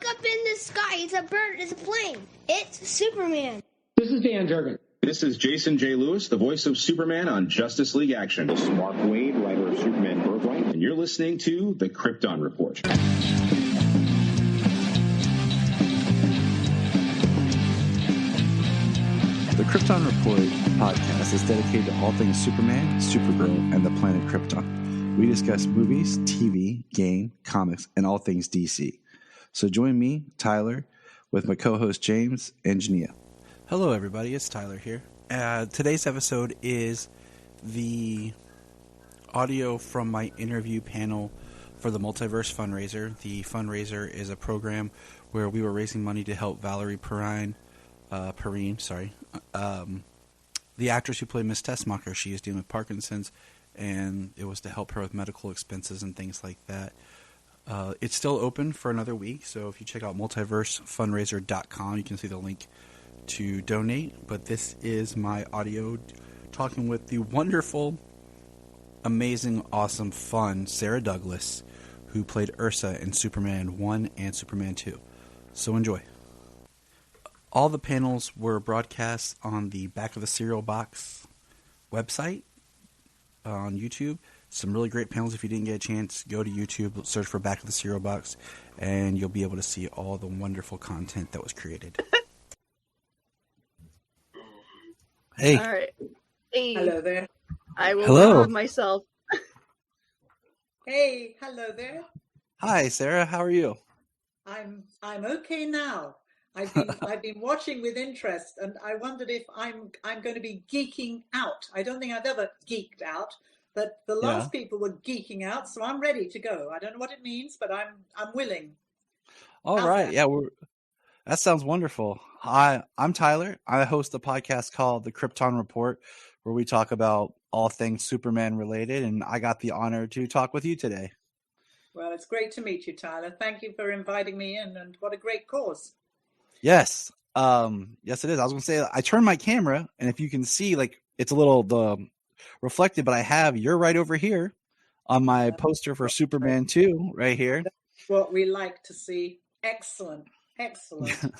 Look up in the sky. It's a bird. It's a plane. It's Superman. This is Dan Jurgen. This is Jason J. Lewis, the voice of Superman on Justice League Action. This is Mark Wade, writer of Superman Birthright. And you're listening to The Krypton Report. The Krypton Report podcast is dedicated to all things Superman, Supergirl, and the planet Krypton. We discuss movies, TV, game, comics, and all things DC. So join me, Tyler, with my co-host James and Jania. Hello, everybody. It's Tyler here. Today's episode is the audio from my interview panel for the Multiverse Fundraiser. The fundraiser is a program where we were raising money to help Valerie Perrine, the actress who played Miss Tessmacher. She is dealing with Parkinson's, and it was to help her with medical expenses and things like that. It's still open for another week, so if you check out multiversefundraiser.com, you can see the link to donate. But this is my audio talking with the wonderful, amazing, awesome, fun Sarah Douglas, who played Ursa in Superman 1 and Superman 2. So enjoy. All the panels were broadcast on the Back of the Cereal Box website on YouTube. Some really great panels. If you didn't get a chance, go to YouTube, search for Back of the Cereal Box, and you'll be able to see all the wonderful content that was created. Hey. All right. Hey. Hello there. I will Hello. remove myself. Hey, hello there. Hi, Sarah. How are you? I'm okay now. I've been watching with interest, and I wondered if I'm going to be geeking out. I don't think I've ever geeked out, but the last people were geeking out, so I'm ready to go. I don't know what it means, but I'm willing. All How's right. that? Yeah, that sounds wonderful. Hi, I'm Tyler. I host a podcast called The Krypton Report, where we talk about all things Superman related, and I got the honor to talk with you today. Well, it's great to meet you, Tyler. Thank you for inviting me in, and what a great cause. Yes. Yes, it is. I was going to say, I turned my camera, and if you can see, like, it's a little reflected, but you're right over here on my poster for Superman 2 right here. That's what we like to see. Excellent. Excellent.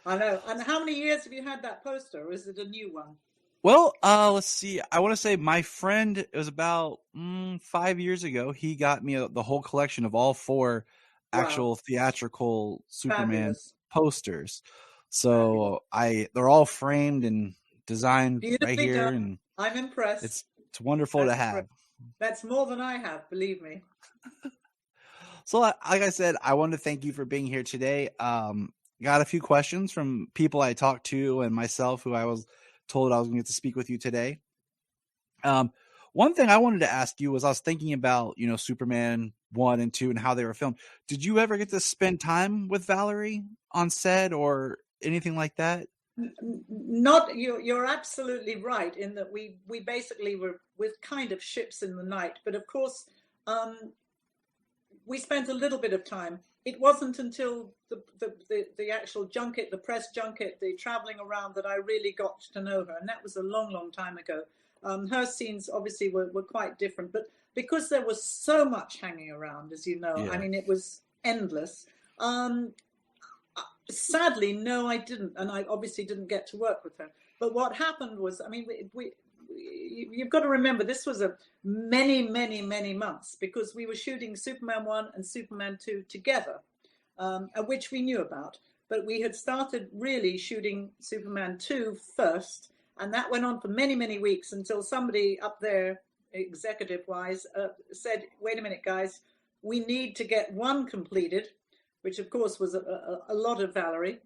I know. And how many years have you had that poster, or is it a new one? Well, let's see. I want to say my friend, it was about 5 years ago, he got me the whole collection of all 4 actual theatrical Superman Fabulous. posters. So they're all framed and designed Beautifully right here, done. and I'm impressed. it's wonderful to have. That's more than I have, believe me. So, like I said, I want to thank you for being here today. Got a few questions from people I talked to and myself who I was told I was going to get to speak with you today. One thing I wanted to ask you was, I was thinking about, Superman 1 and 2 and how they were filmed. Did you ever get to spend time with Valerie on set or anything like that? Not you're absolutely right in that we basically were with kind of ships in the night, but of course we spent a little bit of time. It wasn't until the actual junket, the press junket, the traveling around, that I really got to know her, and that was a long time ago. Her scenes obviously were quite different, but because there was so much hanging around, as you know, I mean, it was endless. Sadly, no, I didn't, and I obviously didn't get to work with her. But what happened was, I mean, you've got to remember, this was a many months, because we were shooting Superman 1 and Superman 2 together, which we knew about. But we had started really shooting Superman 2 first, and that went on for many weeks until somebody up there, executive-wise, said, wait a minute, guys, we need to get 1 completed, which of course was a lot of Valerie,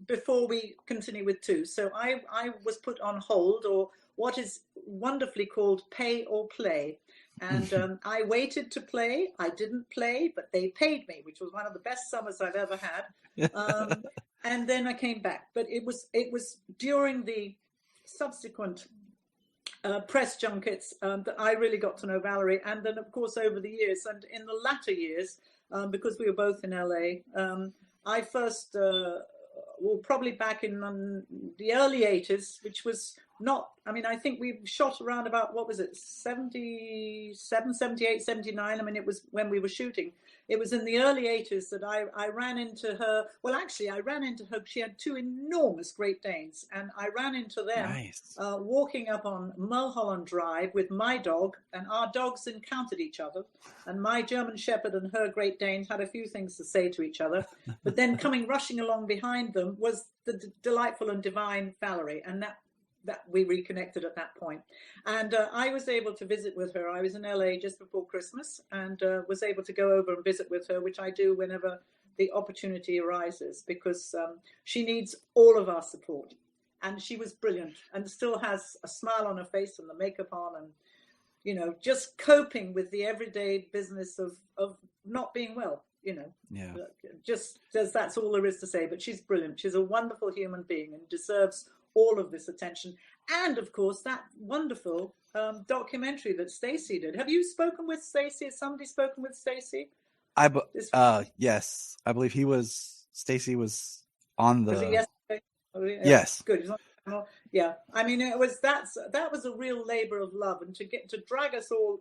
before we continue with 2. So I was put on hold, or what is wonderfully called pay or play. And I waited to play. I didn't play, but they paid me, which was one of the best summers I've ever had. And then I came back. But it was during the subsequent press junkets that I really got to know Valerie. And then, of course, over the years, and in the latter years, because we were both in LA, I first, probably back in the early 80s, which was I think we shot around about, what was it, 77, 78, 79. I mean, it was when we were shooting. It was in the early 80s that I ran into her. Well, actually, I ran into her. She had two enormous Great Danes, and I ran into them walking up on Mulholland Drive with my dog, and our dogs encountered each other. And my German Shepherd and her Great Danes had a few things to say to each other. But then coming rushing along behind them was the delightful and divine Valerie, and that we reconnected at that point. And I was able to visit with her. I was in LA just before Christmas, and was able to go over and visit with her, which I do whenever the opportunity arises, because she needs all of our support. And she was brilliant, and still has a smile on her face and the makeup on, and just coping with the everyday business of not being well. Just that's all there is to say. But she's brilliant. She's a wonderful human being and deserves all of this attention. And of course, that wonderful documentary that Stacey did. Have you spoken with Stacey? Has somebody spoken with Stacey? Yes, I believe Stacey was on the. Was it yesterday? Yes. Good. Yeah. I mean, that was a real labor of love, and to drag us all.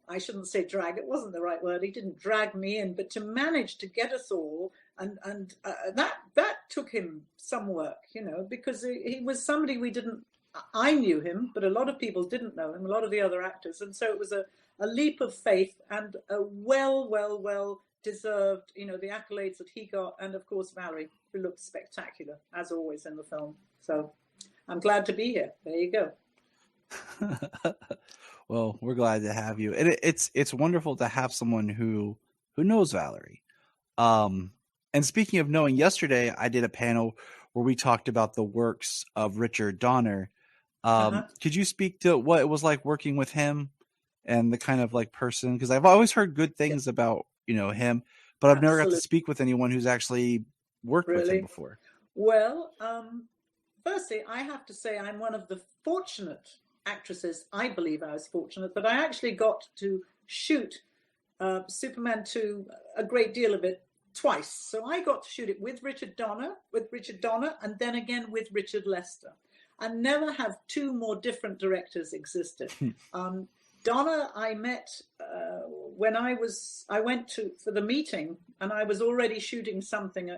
I shouldn't say drag, it wasn't the right word. He didn't drag me in, but to manage to get us all, and that took him some work, because he was somebody I knew him, but a lot of people didn't know him, a lot of the other actors. And so it was a leap of faith, and a well deserved, the accolades that he got. And of course, Valerie, who looked spectacular, as always in the film. So I'm glad to be here. There you go. Well, we're glad to have you. And it's wonderful to have someone who knows Valerie. And speaking of knowing, yesterday I did a panel where we talked about the works of Richard Donner. Could you speak to what it was like working with him and the kind of like person? Because I've always heard good things about him, but I've never got to speak with anyone who's actually worked with him before. Well, firstly, I have to say I'm one of the fortunate actresses. I believe I was fortunate that I actually got to shoot Superman 2, a great deal of it, twice. So I got to shoot it with Richard Donner, and then again with Richard Lester. And never have two more different directors existed. Donner, I met when I went for the meeting, and I was already shooting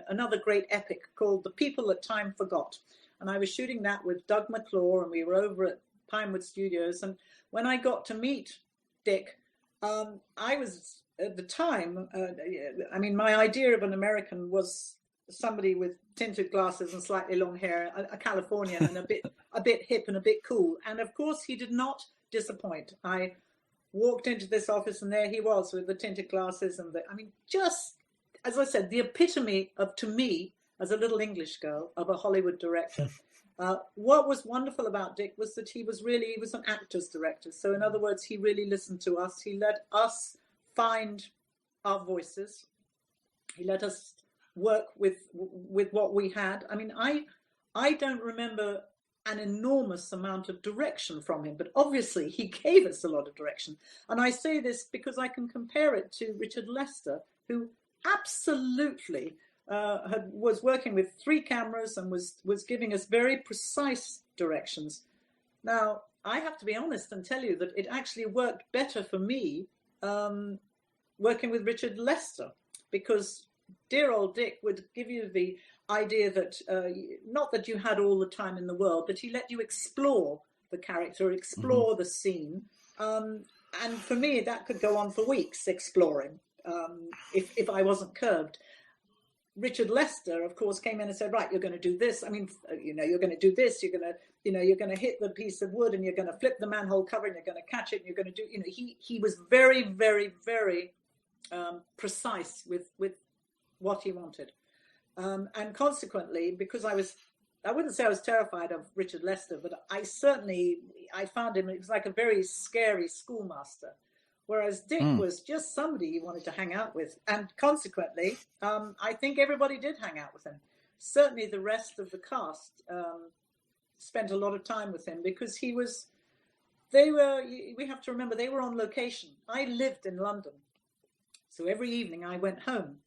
another great epic called The People That Time Forgot. And I was shooting that with Doug McClure, and we were over at Pinewood Studios. And when I got to meet Dick, I was at the time, my idea of an American was somebody with tinted glasses and slightly long hair, a Californian, and a bit hip and a bit cool. And of course, he did not disappoint. I walked into this office, and there he was with the tinted glasses, and just as I said, the epitome to me as a little English girl of a Hollywood director. What was wonderful about Dick was that he was an actor's director. So in other words, he really listened to us. He let us find our voices. He let us work with what we had. I don't remember an enormous amount of direction from him, but obviously he gave us a lot of direction. And I say this because I can compare it to Richard Lester, who absolutely was working with 3 cameras and was giving us very precise directions. Now, I have to be honest and tell you that it actually worked better for me working with Richard Lester, because dear old Dick would give you the idea that, not that you had all the time in the world, but he let you explore the character, explore the scene. And for me, that could go on for weeks, exploring, if I wasn't curbed. Richard Lester, of course, came in and said, right, you're going to do this. You're going to do this. You're going to hit the piece of wood, and you're going to flip the manhole cover, and you're going to catch it. And you're going to do, he was very, very, very precise with what he wanted. And consequently, because I wouldn't say I was terrified of Richard Lester, but I found him, it was like a very scary schoolmaster. Whereas Dick was just somebody you wanted to hang out with. And consequently, I think everybody did hang out with him. Certainly the rest of the cast spent a lot of time with him, because we have to remember, they were on location. I lived in London. So every evening I went home.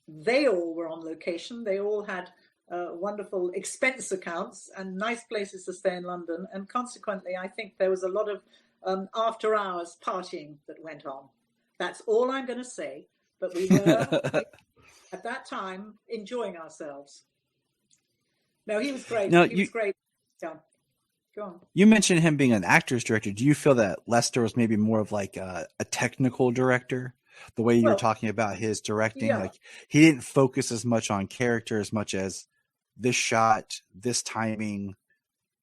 They all were on location. They all had wonderful expense accounts and nice places to stay in London. And consequently, I think there was a lot of after hours partying that went on. That's all I'm going to say. But we were, at that time, enjoying ourselves. No, he was great. Now, he was great. Yeah. Go on. You mentioned him being an actor's director. Do you feel that Lester was maybe more of like a technical director? The way you were talking about his directing, like he didn't focus as much on character as much as this shot, this timing.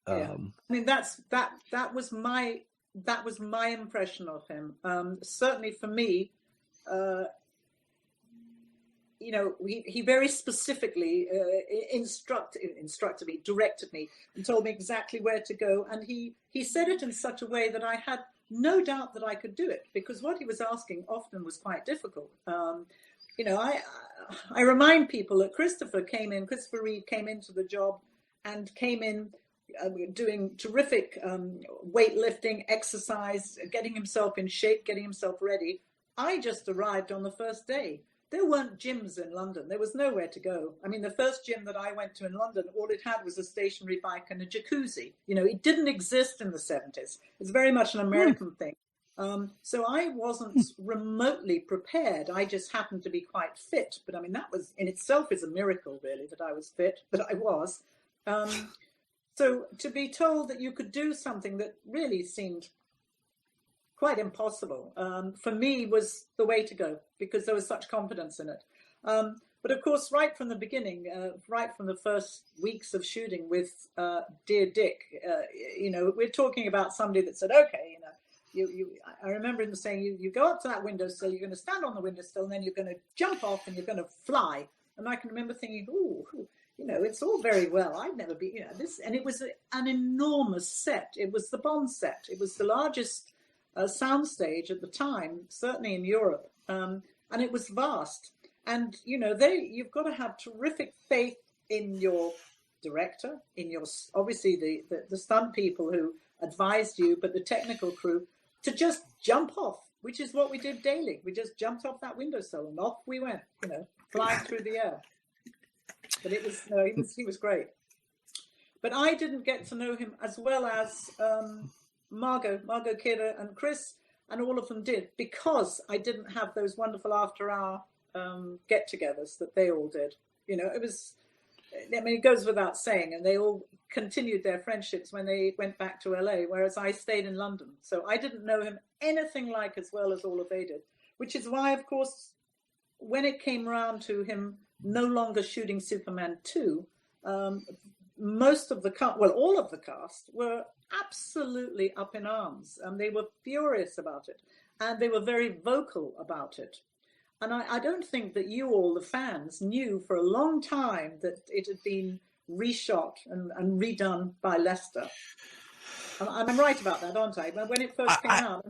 I mean, that was my impression of him. Certainly for me, you know, he very specifically instructed me, directed me, and told me exactly where to go. And he said it in such a way that I had no doubt that I could do it, because what he was asking often was quite difficult. You know, I remind people that Christopher Reeve came into the job and came in doing terrific weightlifting, exercise, getting himself in shape, getting himself ready. I just arrived on the first day. There weren't gyms in London. There was nowhere to go. I mean, the first gym that I went to in London, all it had was a stationary bike and a jacuzzi. You know, it didn't exist in the 70s. It's very much an American thing. So I wasn't remotely prepared. I just happened to be quite fit. But I mean, that was in itself is a miracle, really, that I was fit, but I was. So to be told that you could do something that really seemed quite impossible, for me was the way to go, because there was such confidence in it. But of course, right from the beginning, right from the first weeks of shooting with Dear Dick, you know, we're talking about somebody that said, okay, you know, I remember him saying, you go up to that windowsill, you're going to stand on the windowsill, and then you're going to jump off and you're going to fly. And I can remember thinking, ooh, you know, it's all very well. I'd never been, you know, this, and it was an enormous set. It was the Bond set. It was the largest soundstage at the time, certainly in Europe, and it was vast. And you know, you've got to have terrific faith in your director, in your obviously the stunt people who advised you, but the technical crew, to just jump off, which is what we did daily. We just jumped off that windowsill and off we went, you know, flying through the air. But it was he was great. But I didn't get to know him as well as Margot Kidder and Chris and all of them did, because I didn't have those wonderful after-hour get-togethers that they all did. You know, it was, I mean, it goes without saying, and they all continued their friendships when they went back to LA, whereas I stayed in London. So I didn't know him anything like as well as all of they did, which is why, of course, when it came around to him no longer shooting Superman 2, most of the cast, well, all of the cast were absolutely up in arms, and they were furious about it, and they were very vocal about it. And I don't think that you all, the fans, knew for a long time that it had been reshot and redone by Lester. I'm right about that, aren't I? When it first came out.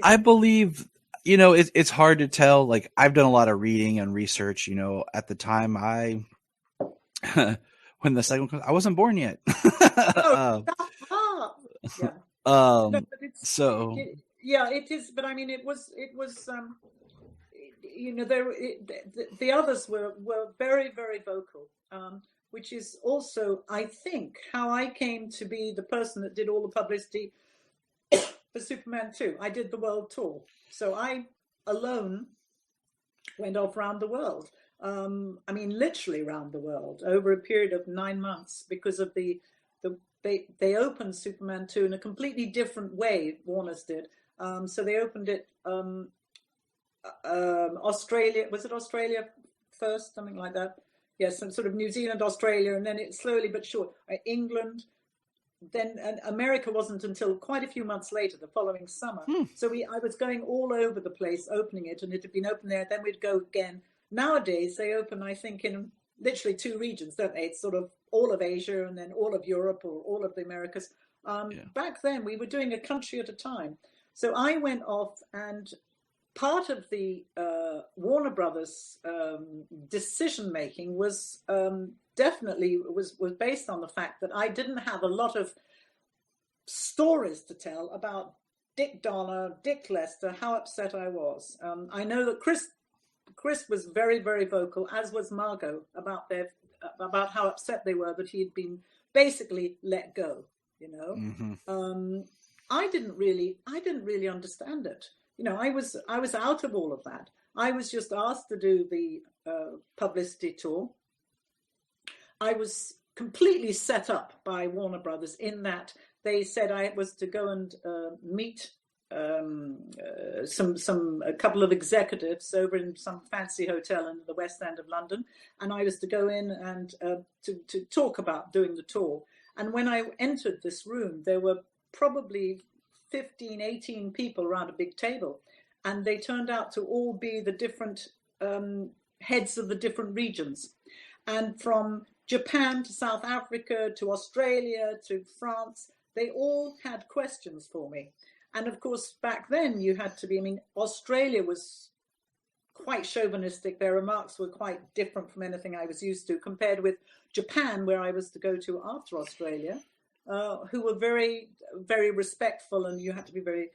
I believe, you know, it's hard to tell. Like, I've done a lot of reading and research, you know, at the time when the second one, I wasn't born yet. So yeah, it is. But I mean, it was. You know, the others were very, very vocal, which is also, I think, how I came to be the person that did all the publicity for Superman 2. I did the world tour, so I alone went off around the world. I mean, literally around the world over a period of 9 months, because of they opened Superman 2 in a completely different way. Warner's did. So they opened it. Australia, was it Australia first, something like that? Yes, and sort of New Zealand, Australia, and then it slowly but sure England, then America wasn't until quite a few months later, the following summer. So I was going all over the place opening it, and it had been open there, then we'd go again. Nowadays they open, I think, in literally 2 regions, don't they? It's sort of all of Asia and then all of Europe or all of the Americas. Back then we were doing a country at a time. So I went off, and part of the Warner Brothers decision making was definitely was based on the fact that I didn't have a lot of stories to tell about Dick Donner, Dick Lester, how upset I was. I know that Chris was very, very vocal, as was Margot, about about how upset they were that he had been basically let go. I didn't really understand it. I was out of all of that. I was just asked to do the publicity tour. I was completely set up by Warner Brothers in that they said I was to go and meet a couple of executives over in some fancy hotel in the West End of London, and I was to go in and to talk about doing the tour. And when I entered this room, there were probably 15, 18 people around a big table, and they turned out to all be the different heads of the different regions. And from Japan to South Africa to Australia to France, they all had questions for me. And of course, back then you had to be, Australia was quite chauvinistic. Their remarks were quite different from anything I was used to, compared with Japan, where I was to go to after Australia, who were very, very respectful, and you had to be very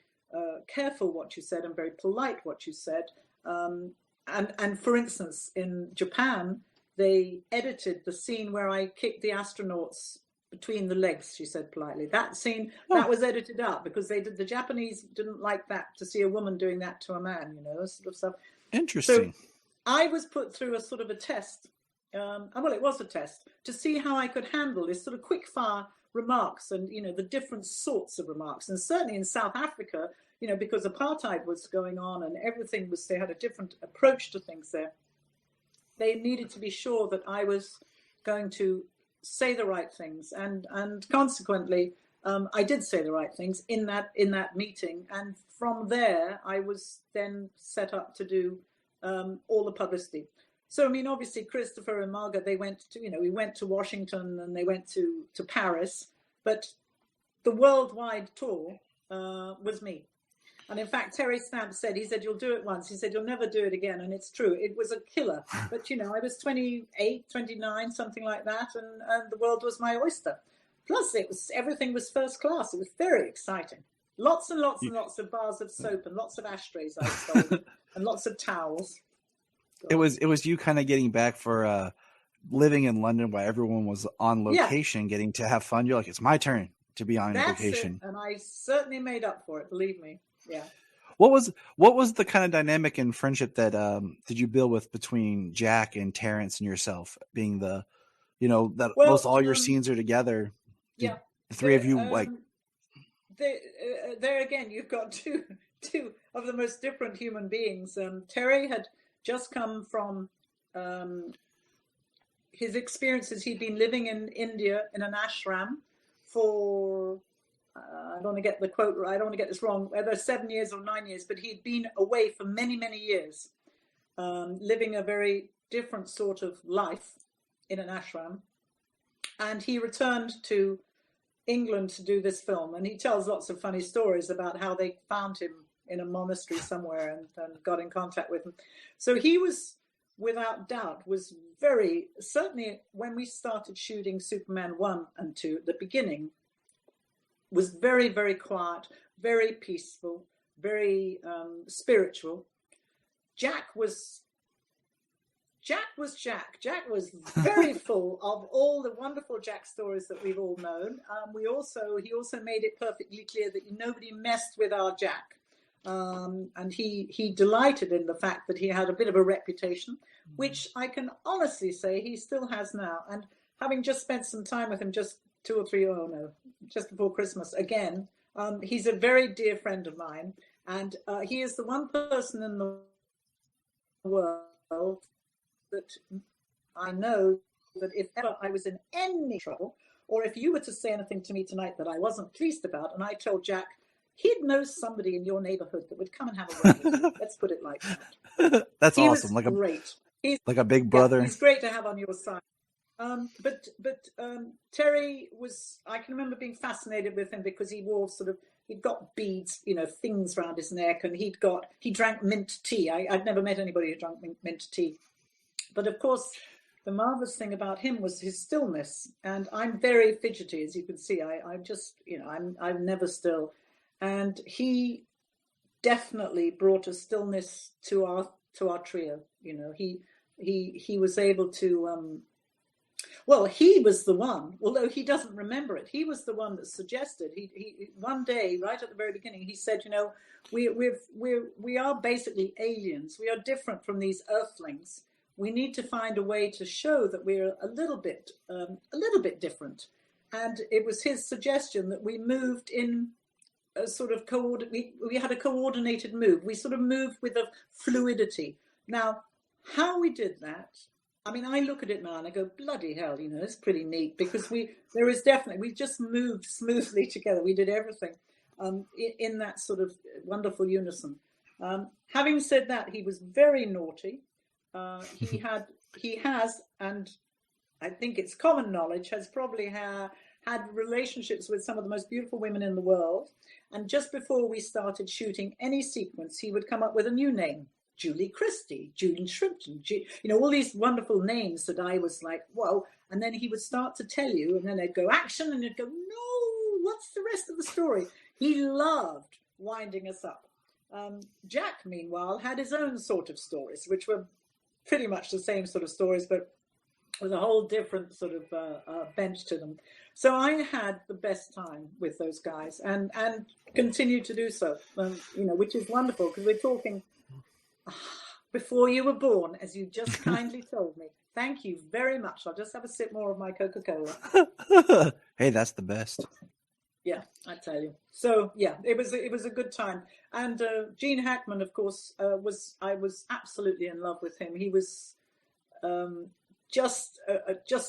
careful what you said and very polite what you said. And for instance, in Japan, they edited the scene where I kicked the astronauts between the legs, she said politely. That scene, that was edited out because the Japanese didn't like that, to see a woman doing that to a man, sort of stuff. Interesting. So I was put through a sort of a test. Well, it was a test to see how I could handle this sort of quick fire remarks and, the different sorts of remarks. And certainly in South Africa, because apartheid was going on and everything was, they had a different approach to things there. They needed to be sure that I was going to say the right things, and consequently, I did say the right things in that meeting. And from there, I was then set up to do all the publicity. So, obviously, Christopher and Margaret, they went to, we went to Washington and they went to Paris, but the worldwide tour was me. And in fact, Terry Stamp said, you'll do it once. He said, you'll never do it again. And it's true. It was a killer. But, I was 28, 29, something like that. And the world was my oyster. Plus, everything was first class. It was very exciting. Lots and lots and lots of bars of soap and lots of ashtrays I sold and lots of towels. It was you kind of getting back for living in London while everyone was on location, getting to have fun. You're like, it's my turn to be on location. And I certainly made up for it, believe me. Yeah. What was the kind of dynamic and friendship that did you build with between Jack and Terrence and yourself, being the, most all your scenes are together? The three of you there again, you've got two of the most different human beings. Terry had just come from his experiences. He'd been living in India in an ashram for I don't want to get the quote right. I don't want to get this wrong. Whether 7 years or 9 years, but he'd been away for many, many years, living a very different sort of life in an ashram. And he returned to England to do this film. And he tells lots of funny stories about how they found him in a monastery somewhere and got in contact with him. So he was, without doubt, was very, certainly when we started shooting Superman 1 and 2 at the beginning, was very, very quiet, very peaceful, very spiritual. Jack was Jack. Jack was very full of all the wonderful Jack stories that we've all known. He also made it perfectly clear that nobody messed with our Jack. And he delighted in the fact that he had a bit of a reputation, which I can honestly say he still has now. And having just spent some time with him just just before Christmas again, he's a very dear friend of mine. And he is the one person in the world that I know that if ever I was in any trouble, or if you were to say anything to me tonight that I wasn't pleased about, and I told Jack, he'd know somebody in your neighborhood that would come and have a word with you. Let's put it like that. That's he awesome. Was great. He's like a big brother. He's great to have on your side. But Terry was, I can remember being fascinated with him because he wore he'd got beads, things around his neck, and he drank mint tea. I'd never met anybody who drank mint tea. But of course, the marvelous thing about him was his stillness. And I'm very fidgety, as you can see. I'm just, I'm never still. And he definitely brought a stillness to our trio. He was able to Well, he was the one, although he doesn't remember it. He was the one that suggested. He one day, right at the very beginning, he said, we are basically aliens. We are different from these Earthlings. We need to find a way to show that we're a little bit different. And it was his suggestion that we moved in a sort of we had a coordinated move. We sort of moved with a fluidity. Now, how we did that, I mean, I look at it now and I go, bloody hell, it's pretty neat, because we just moved smoothly together. We did everything in that sort of wonderful unison. Having said that, he was very naughty. He has, and I think it's common knowledge, has probably had relationships with some of the most beautiful women in the world. And just before we started shooting any sequence, he would come up with a new name. Julie Christie, Julie Shrimpton, all these wonderful names that I was like, whoa. And then he would start to tell you, and then they'd go action, and they'd go, no, what's the rest of the story? He loved winding us up. Jack, meanwhile, had his own sort of stories, which were pretty much the same sort of stories, but with a whole different sort of bent to them. So I had the best time with those guys, and continue to do so, which is wonderful, because we're talking before you were born, as you just kindly told me. Thank you very much. I'll just have a sip more of my Coca-Cola. Hey, that's the best. Yeah, I tell you. So yeah, it was a good time. And Gene Hackman, of course, I was absolutely in love with him. He was just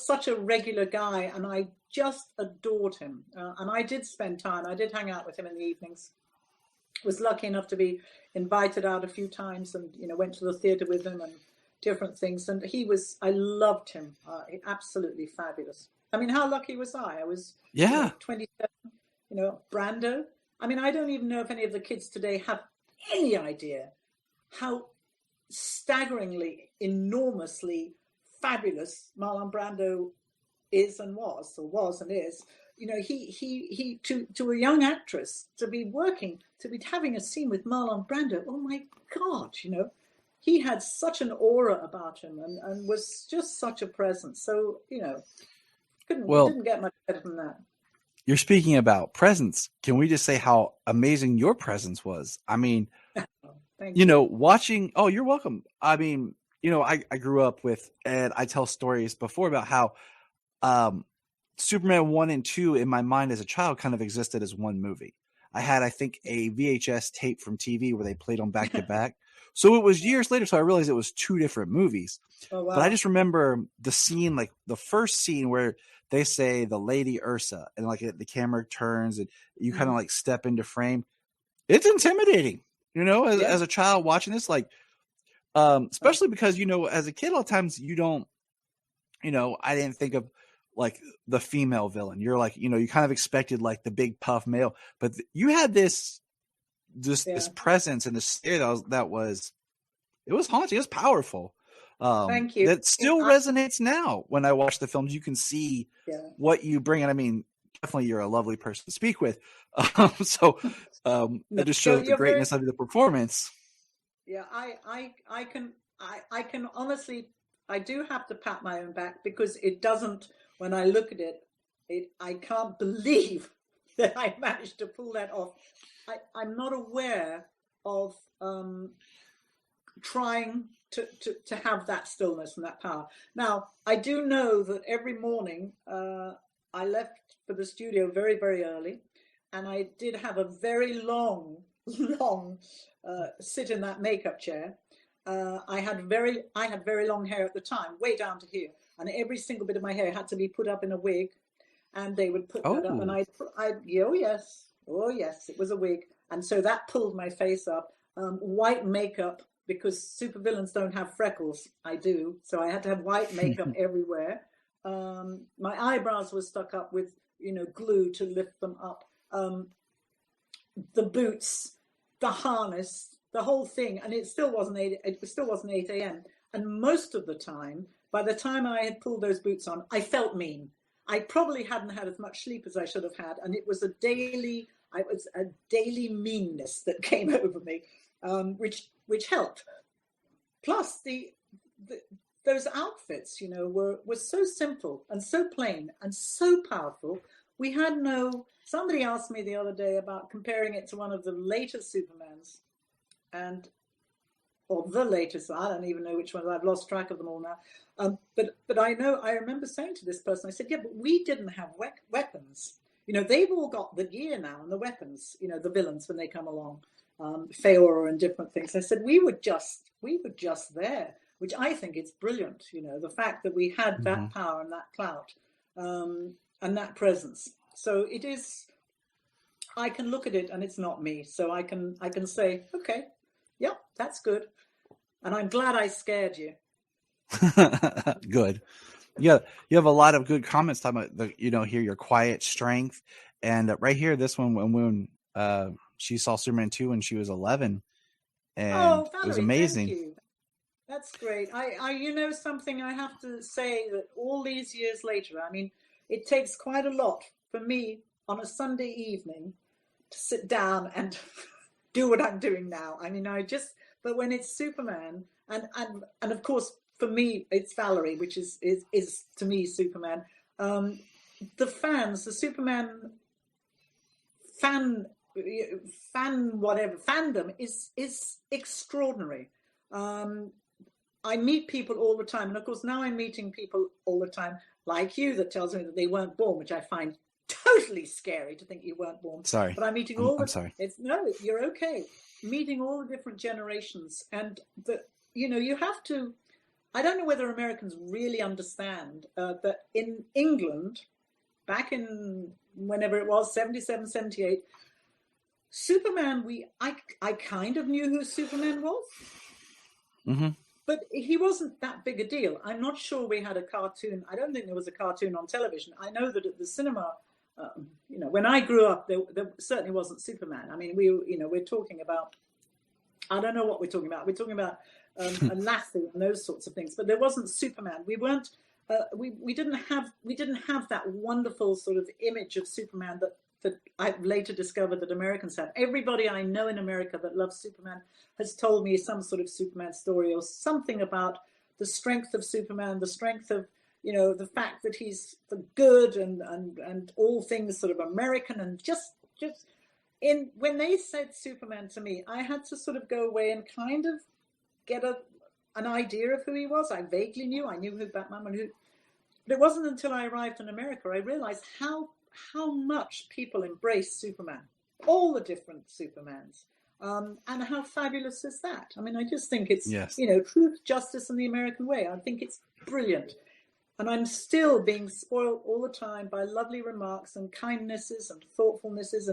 such a regular guy, and I just adored him. And I did spend time. I did hang out with him in the evenings. Was lucky enough to be invited out a few times, and went to the theatre with him and different things. And I loved him. Absolutely fabulous. I mean, how lucky was I? I was 27. Brando. I mean, I don't even know if any of the kids today have any idea how staggeringly, enormously fabulous Marlon Brando is and was and is. He to a young actress to be having a scene with Marlon Brando. Oh my God, he had such an aura about him and was just such a presence. So, didn't get much better than that. You're speaking about presence. Can we just say how amazing your presence was? I mean, Thank you. Watching. Oh, you're welcome. I mean, I grew up with, and I tell stories before about how Superman 1 and 2 in my mind as a child kind of existed as one movie. I had, I think, a VHS tape from TV where they played them back to back. So it was years later, so I realized it was two different movies. Oh, wow. But I just remember the scene, like the first scene where they say the Lady Ursa, and like the camera turns and you kind of like step into frame. It's intimidating, as a child watching this, like, especially because, as a kid, a lot of times you don't, I didn't think of like the female villain. You're like, you kind of expected like the big puff male, but you had this presence and this stare that was haunting. It was powerful. Thank you. That still resonates now when I watch the films. You can see what you bring. And I mean, definitely you're a lovely person to speak with. That just shows the greatness of the performance. Yeah, I can honestly, I do have to pat my own back, because it doesn't, when I look at it, I can't believe that I managed to pull that off. I'm not aware of trying to have that stillness and that power. Now, I do know that every morning I left for the studio very, very early, and I did have a very long sit in that makeup chair. I had very long hair at the time, way down to here, and every single bit of my hair had to be put up in a wig, and they would put that up, and oh yes, it was a wig, and so that pulled my face up. White makeup, because supervillains don't have freckles. I do, so I had to have white makeup everywhere. My eyebrows were stuck up with glue to lift them up. The boots, the harness, the whole thing, and it still wasn't 8 a.m. And most of the time, by the time I had pulled those boots on, I felt mean. I probably hadn't had as much sleep as I should have had, and it was a daily meanness that came over me, which helped. Plus the those outfits, were so simple and so plain and so powerful. We had somebody asked me the other day about comparing it to one of the later Supermans, or the latest, I don't even know which one, I've lost track of them all now. But I remember saying to this person, I said, yeah, but we didn't have weapons. They've all got the gear now and the weapons, the villains when they come along, Feora and different things. I said, we were just there, which I think is brilliant. The fact that we had that power and that clout, and that presence. So it is, I can look at it and it's not me. So I can say, okay, yep, that's good. And I'm glad I scared you. Good. Yeah, you have a lot of good comments talking about here your quiet strength, and right here this one when she saw Superman 2 when she was 11, and Valerie, it was amazing. Thank you. That's great. I something I have to say that all these years later, I mean, it takes quite a lot for me on a Sunday evening to sit down and do what I'm doing now. I mean, but when it's Superman, and of course for me it's Valerie, which is to me Superman. The fans, the Superman fandom is extraordinary. I meet people all the time, and of course now I'm meeting people all the time like you that tells me that they weren't born, which I find totally scary to think you weren't born. Sorry, but I'm meeting I'm sorry. No, you're okay. Meeting all the different generations, and you have to. I don't know whether Americans really understand that in England, back in whenever it was, 77, 78, Superman. I kind of knew who Superman was. Mm-hmm. But he wasn't that big a deal. I'm not sure we had a cartoon. I don't think there was a cartoon on television. I know that at the cinema, when I grew up, there certainly wasn't Superman. I mean, we're talking about, I don't know what we're talking about. We're talking about a Lassie and those sorts of things. But there wasn't Superman. We weren't. We didn't have that wonderful sort of image of Superman that I've later discovered that Americans have. Everybody I know in America that loves Superman has told me some sort of Superman story or something about the strength of Superman, the strength of, the fact that he's the good and all things sort of American, and just when they said Superman to me, I had to sort of go away and kind of get an idea of who he was. I vaguely knew. I knew who Batman was. But it wasn't until I arrived in America I realized how much people embrace Superman, all the different Supermans, and how fabulous is that? I mean, I just think it's, truth, justice, and the American way. I think it's brilliant. And I'm still being spoiled all the time by lovely remarks and kindnesses and thoughtfulnesses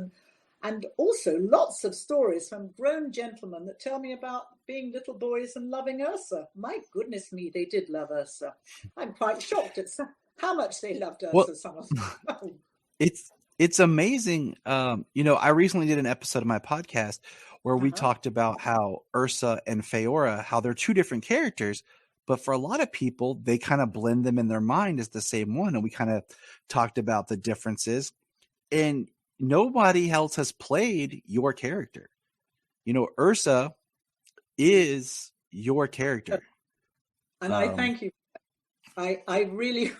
and also lots of stories from grown gentlemen that tell me about being little boys and loving Ursa. My goodness me, they did love Ursa. I'm quite shocked at how much they loved Ursa, some of them. It's amazing. I recently did an episode of my podcast where we talked about how Ursa and Feora, how they're two different characters, but for a lot of people, they kind of blend them in their mind as the same one. And we kind of talked about the differences, and nobody else has played your character. Ursa is your character. And I thank you. I really,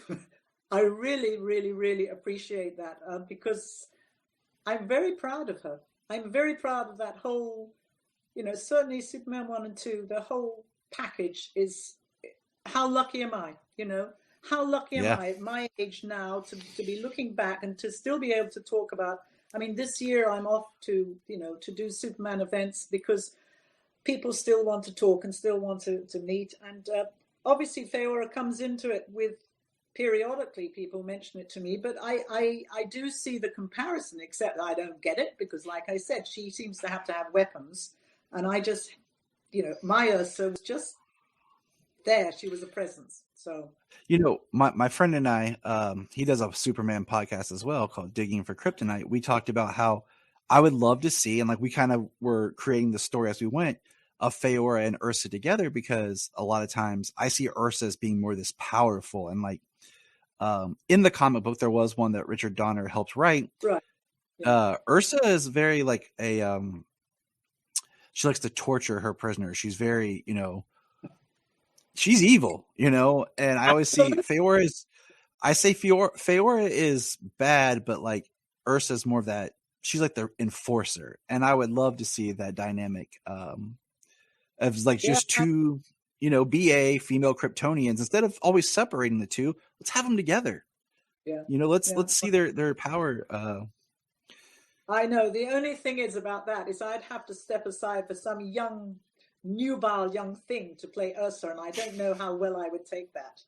really, really appreciate that because I'm very proud of her. I'm very proud of that whole, certainly Superman 1 and 2, the whole package is, how lucky am I, How lucky am I at my age now to be looking back and to still be able to talk about, I mean, this year I'm off to, to do Superman events because people still want to talk and still want to meet. And obviously Feora comes into it with, periodically people mention it to me, but I do see the comparison, except I don't get it because, like I said, she seems to have weapons. And I just, my Ursa was just there. She was a presence. So, my friend and I, he does a Superman podcast as well called Digging for Kryptonite. We talked about how I would love to see, and like we kind of were creating the story as we went, of Feora and Ursa together, because a lot of times I see Ursa as being more this powerful, and like in the comic book there was one that Richard Donner helped write. Right. Yeah. Ursa is very like she likes to torture her prisoners. She's very, she's evil, you know. And I always see Feora is. I say Feora is bad, but like Ursa's more of that. She's like the enforcer, and I would love to see that dynamic of like just two, you know, BA female Kryptonians instead of always separating the two. Let's have them together. Yeah, you know, let's see their power. I know. The only thing is about that is I'd have to step aside for some young, nubile young thing to play Ursa, and I don't know how well I would take that.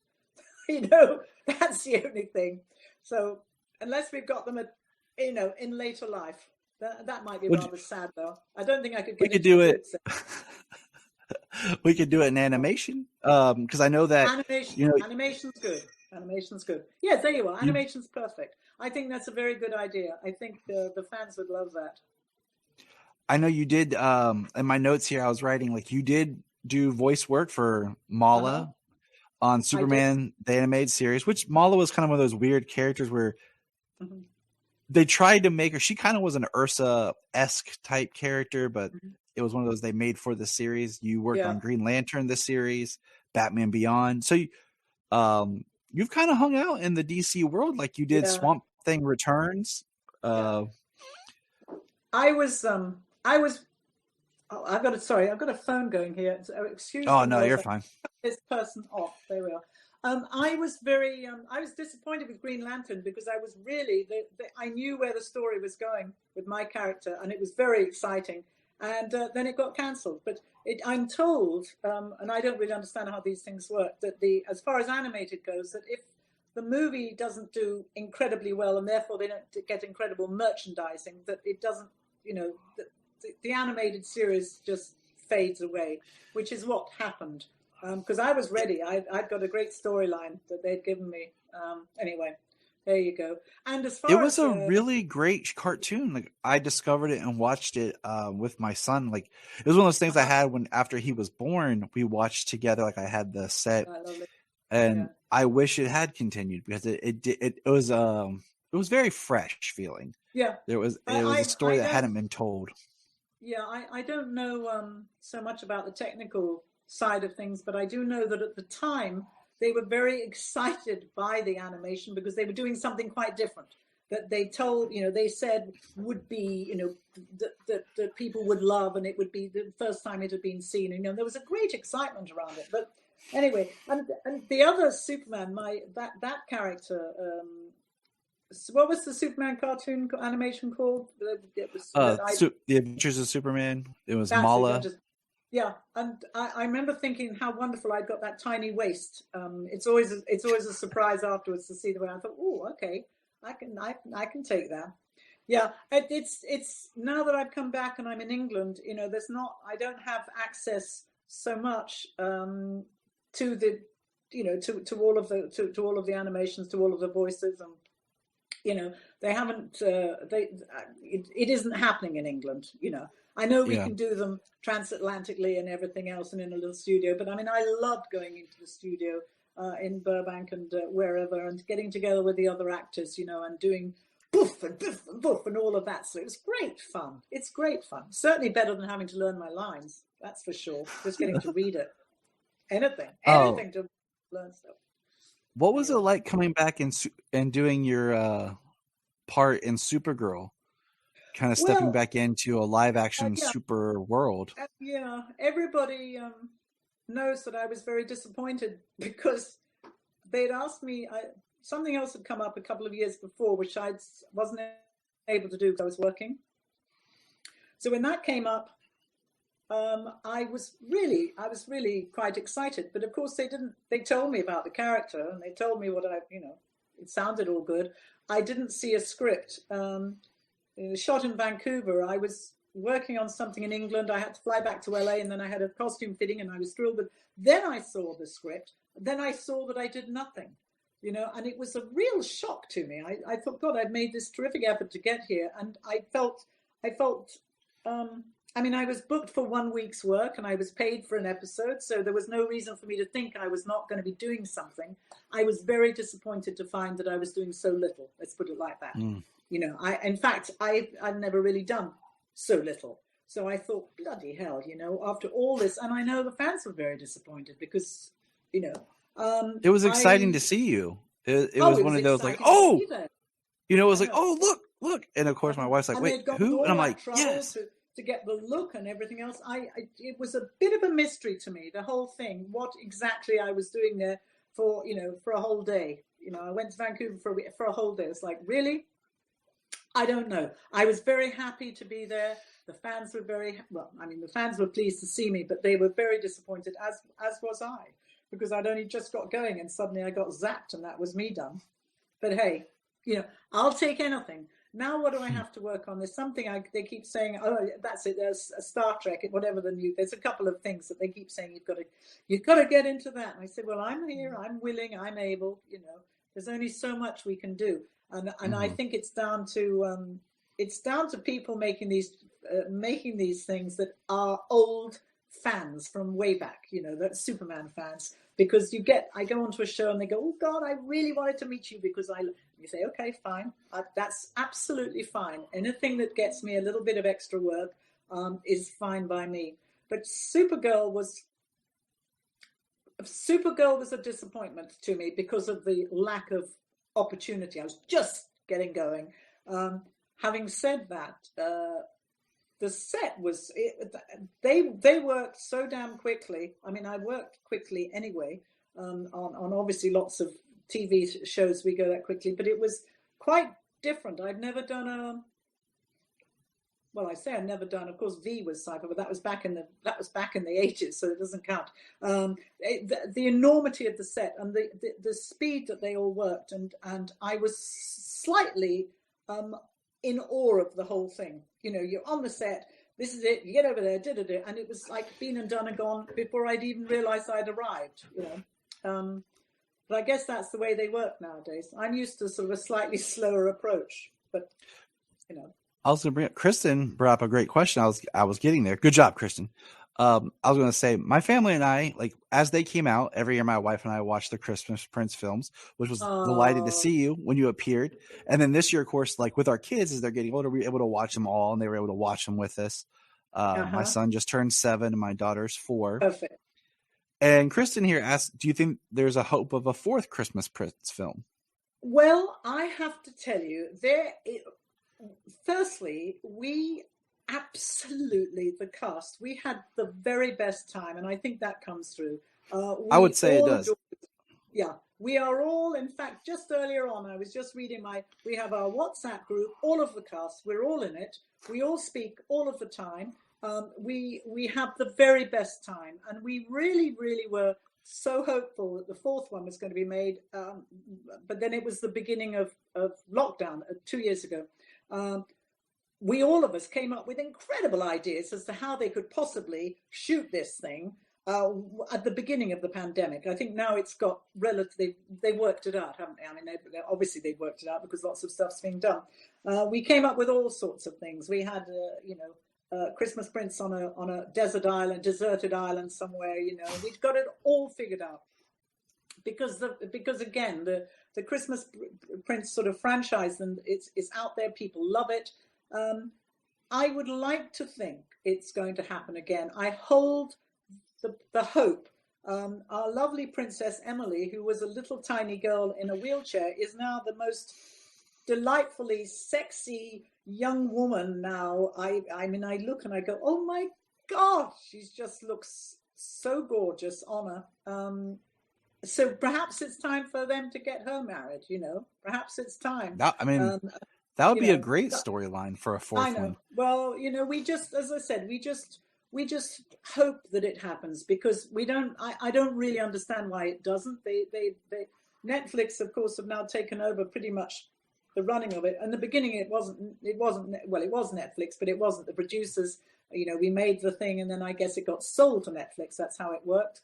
You know, that's the only thing. So unless we've got them at, you know, in later life, that might be rather sad though. I don't think I could get. We could do it. We could do it in animation, because I know that animation's good. Animation's good. Yes, there you are. Animation's perfect. I think that's a very good idea. I think the fans would love that. I know you did. In my notes here, I was writing like you did do voice work for Mala on Superman the animated series, which Mala was kind of one of those weird characters where they tried to make her. She kind of was an Ursa-esque type character, but it was one of those they made for the series. You worked on Green Lantern, the series, Batman Beyond. So you've kind of hung out in the DC world, like you did Swamp Thing Returns. I was. Oh, I've got a phone going here. So excuse me. Oh no, you're fine. This person off. There we are. I was very. I was disappointed with Green Lantern because I was really. I knew where the story was going with my character, and it was very exciting. And then it got cancelled. But I'm told, and I don't really understand how these things work, that as far as animated goes, that if the movie doesn't do incredibly well, and therefore they don't get incredible merchandising, that it doesn't, you know, the animated series just fades away, which is what happened. Because I was ready. I'd got a great storyline that they'd given me. Anyway, there you go. And as far it was a really great cartoon. Like I discovered it and watched it with my son. Like it was one of those things I had after he was born. We watched together. Like I had the set, and I wish it had continued because it was very fresh feeling. Yeah, it was a story that hadn't been told. Yeah, I don't know so much about the technical side of things, but I do know that at the time they were very excited by the animation because they were doing something quite different that they told, you know, they said would be, you know, that people would love, and it would be the first time it had been seen. You know, there was a great excitement around it. But anyway, and the other Superman, that character, what was the Superman cartoon animation called? It was, The Adventures of Superman. It was Mala. Yeah, and I remember thinking how wonderful I'd got that tiny waist. It's always a surprise afterwards to see the way. I thought, oh, okay, I can take that. Yeah, it's now that I've come back and I'm in England. You know, I don't have access so much to the, you know, to all of the animations, to all of the voices, and you know, they haven't. It isn't happening in England. You know. I know we can do them transatlantically and everything else and in a little studio, but I mean, I loved going into the studio in Burbank and wherever, and getting together with the other actors, you know, and doing boof and boof and boof and all of that. So it was great fun. It's great fun. Certainly better than having to learn my lines. That's for sure. Just getting to read it. Anything to learn stuff. What was it like coming back and doing your part in Supergirl? Kind of stepping back into a live action super world. Yeah, everybody knows that I was very disappointed because they'd asked me, something else had come up a couple of years before, which I wasn't able to do because I was working. So when that came up, I was really quite excited. But of course they told me about the character and they told me it sounded all good. I didn't see a script. Shot in Vancouver. I was working on something in England. I had to fly back to LA, and then I had a costume fitting, and I was thrilled. But then I saw the script. Then I saw that I did nothing, you know, and it was a real shock to me. I thought, God, I've made this terrific effort to get here, and I felt. I mean, I was booked for 1 week's work, and I was paid for an episode, so there was no reason for me to think I was not going to be doing something. I was very disappointed to find that I was doing so little. Let's put it like that. You know, I've never really done so little. So I thought, bloody hell, you know, after all this, and I know the fans were very disappointed because you know. It was exciting to see you. It was one of those like, exciting to oh, be there. you know, it was I like, know. oh, look. And of course, my wife's like, And wait, they'd gone who? to all And I'm that like, trouble yes. to get the look and everything else. It was a bit of a mystery to me, the whole thing, what exactly I was doing there for, you know, for a whole day. You know, I went to Vancouver for a whole day. It's like, really? I don't know. I was very happy to be there. The fans were the fans were pleased to see me, but they were very disappointed, as was I, because I'd only just got going and suddenly I got zapped and that was me done. But hey, you know, I'll take anything. Now what do I have to work on? There's something they keep saying, oh, that's it, there's a Star Trek, whatever there's a couple of things that they keep saying, you've got to get into that. And I said, well, I'm here, I'm willing, I'm able, you know, there's only so much we can do. And I think it's down to people making these things that are old fans from way back, you know, that Superman fans, because I go onto a show and they go, oh God, I really wanted to meet you because you say, okay, fine. That's absolutely fine. Anything that gets me a little bit of extra work is fine by me. But Supergirl was a disappointment to me because of the lack of opportunity. I was just getting going. Having said that, the set was they worked so damn quickly. I mean, I worked quickly anyway on obviously lots of TV shows we go that quickly, but it was quite different. I'd never done I've never done. Of course, V was sci-fi, but that was back in the 80s, so it doesn't count. The enormity of the set and the speed that they all worked, and I was slightly in awe of the whole thing. You know, you're on the set. This is it. You get over there, and it was like been and done and gone before I'd even realised I'd arrived. You know, but I guess that's the way they work nowadays. I'm used to sort of a slightly slower approach, but you know. I was going to bring up, Kristen brought up a great question. I was getting there. Good job, Kristen. I was going to say, my family and I, like, as they came out, every year my wife and I watched the Christmas Prince films, which was delighted to see you when you appeared. And then this year, of course, like with our kids, as they're getting older, we were able to watch them all, and they were able to watch them with us. My son just turned 7, and my daughter's 4. Perfect. And Kristen here asked, do you think there's a hope of a 4th Christmas Prince film? Well, I have to tell you, firstly, we absolutely, the cast, we had the very best time, and I think that comes through. I would say it does. Yeah, we are all, in fact, just earlier on, I was just reading we have our WhatsApp group, all of the cast, we're all in it. We all speak all of the time. We have the very best time, and we really, really were so hopeful that the 4th one was going to be made, but then it was the beginning of lockdown 2 years ago. All of us came up with incredible ideas as to how they could possibly shoot this thing at the beginning of the pandemic. I think now it's got they worked it out, haven't they? I mean, obviously they've worked it out because lots of stuff's being done. We came up with all sorts of things. We had, Christmas Prince on a deserted island somewhere. You know, we've got it all figured out because again the Christmas Prince sort of franchise, and it's out there. People love it. I would like to think it's going to happen again. I hold the hope. Our lovely Princess Emily, who was a little tiny girl in a wheelchair, is now the most delightfully sexy young woman now. I mean, I look and I go, oh my God, she just looks so gorgeous on her. So perhaps it's time for them to get her married, you know. Perhaps it's time. That would be a great storyline for a 4th one. Well, you know, we just, as I said, we just hope that it happens, because I don't really understand why it doesn't. Netflix, of course, have now taken over pretty much the running of it. In the beginning, it was Netflix, but it wasn't. The producers, you know, we made the thing, and then I guess it got sold to Netflix. That's how it worked.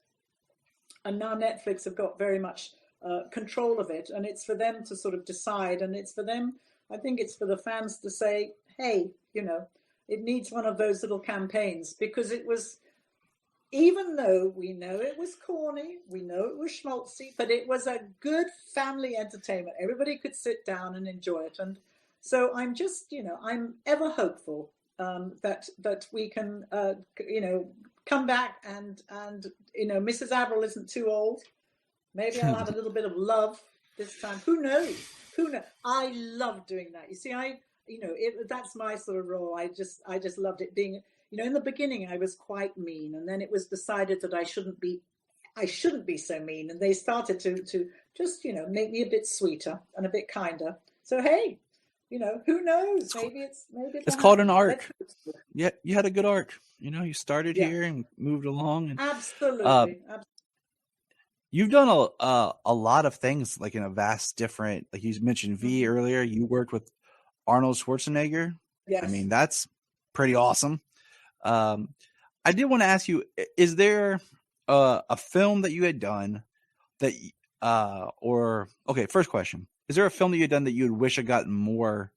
And now Netflix have got very much control of it, and it's for them to sort of decide, and it's for them, I think it's for the fans to say, hey, you know, it needs one of those little campaigns, because it was, even though we know it was corny, we know it was schmaltzy, but it was a good family entertainment. Everybody could sit down and enjoy it. And so I'm just, you know, I'm ever hopeful that we can, you know, come back and, you know, Mrs. Averill isn't too old. Maybe I'll have a little bit of love this time. Who knows? Who knows? I love doing that. You see, that's my sort of role. I just loved it being, in the beginning I was quite mean, and then it was decided that I shouldn't be so mean, and they started to just, make me a bit sweeter and a bit kinder. So hey, who knows? Maybe it's called an arc. Yeah, you had a good arc. You started here and moved along. And, absolutely. You've done a lot of things, like in a vast different, like you mentioned V earlier. You worked with Arnold Schwarzenegger. Yes. I mean, that's pretty awesome. I did want to ask you, is there a film that you had done that, first question, is there a film that you had done that you'd wish had gotten more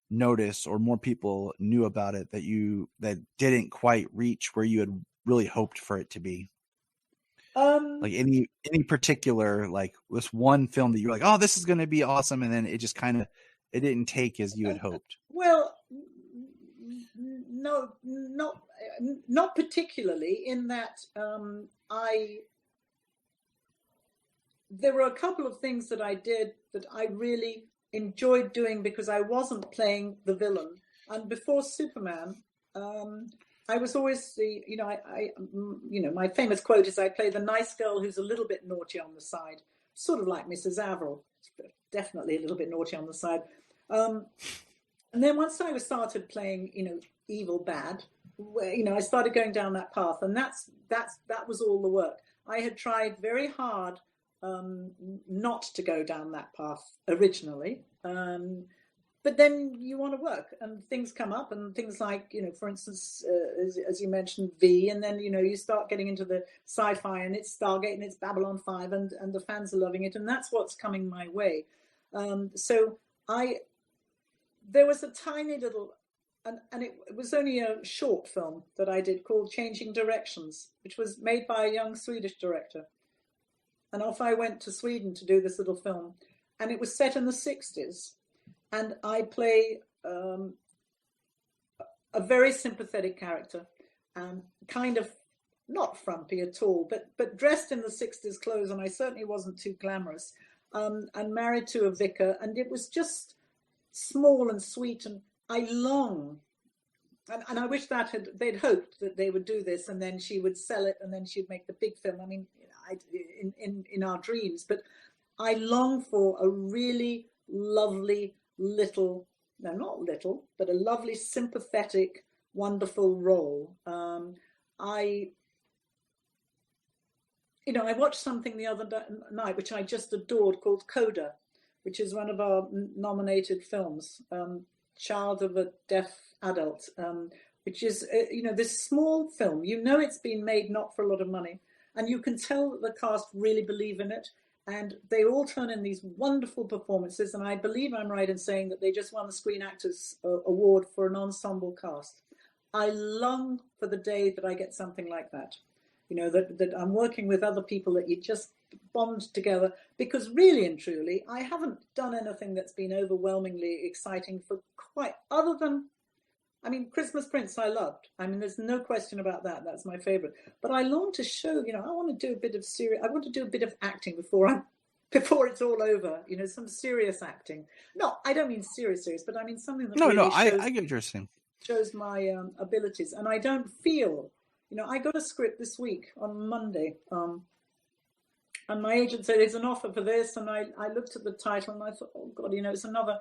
notice or more people knew about it that didn't quite reach where you had really hoped for it to be? Like any particular, like this one film that you're like, oh, this is going to be awesome, and then it just kind of it didn't take as you had hoped. Well, no, not particularly. In that, there were a couple of things that I did that I really enjoyed doing because I wasn't playing the villain. And before Superman, I was always my famous quote is, I play the nice girl who's a little bit naughty on the side, sort of like Mrs. Averill, definitely a little bit naughty on the side. And then once I started playing, evil bad, I started going down that path, and that was all the work. I had tried very hard not to go down that path originally. But then you want to work, and things come up, and things like, for instance, as you mentioned, V, and then, you start getting into the sci-fi, and it's Stargate, and it's Babylon 5, and the fans are loving it, and that's what's coming my way. So there was a tiny little, and it was only a short film that I did called Changing Directions, which was made by a young Swedish director. And off I went to Sweden to do this little film, and it was set in the 60s. And I play a very sympathetic character, kind of not frumpy at all, but dressed in the 60s clothes, and I certainly wasn't too glamorous, and married to a vicar, and it was just small and sweet, and I long, and I wish they'd hoped that they would do this, and then she would sell it, and then she'd make the big film. I mean, in our dreams, but I long for a really lovely little, no, not little, but a lovely, sympathetic, wonderful role. I watched something the other night which I just adored, called Coda, which is one of our nominated films, Child of a Deaf Adult, which is, this small film. It's been made not for a lot of money, and you can tell that the cast really believe in it. And they all turn in these wonderful performances. And I believe I'm right in saying that they just won the Screen Actors Award for an ensemble cast. I long for the day that I get something like that. That I'm working with other people that you just bond together. Because really and truly, I haven't done anything that's been overwhelmingly exciting for quite, other than, Christmas Prince I loved. There's no question about that. That's my favorite. But I long to show, I want to do a bit of I want to do a bit of acting before it's all over. Some serious acting. No, I don't mean serious, but I mean something that really shows, I get what you're saying. Shows my abilities. And I don't feel, I got a script this week on Monday, and my agent said, "There's an offer for this." And I looked at the title and I thought, oh God, it's another.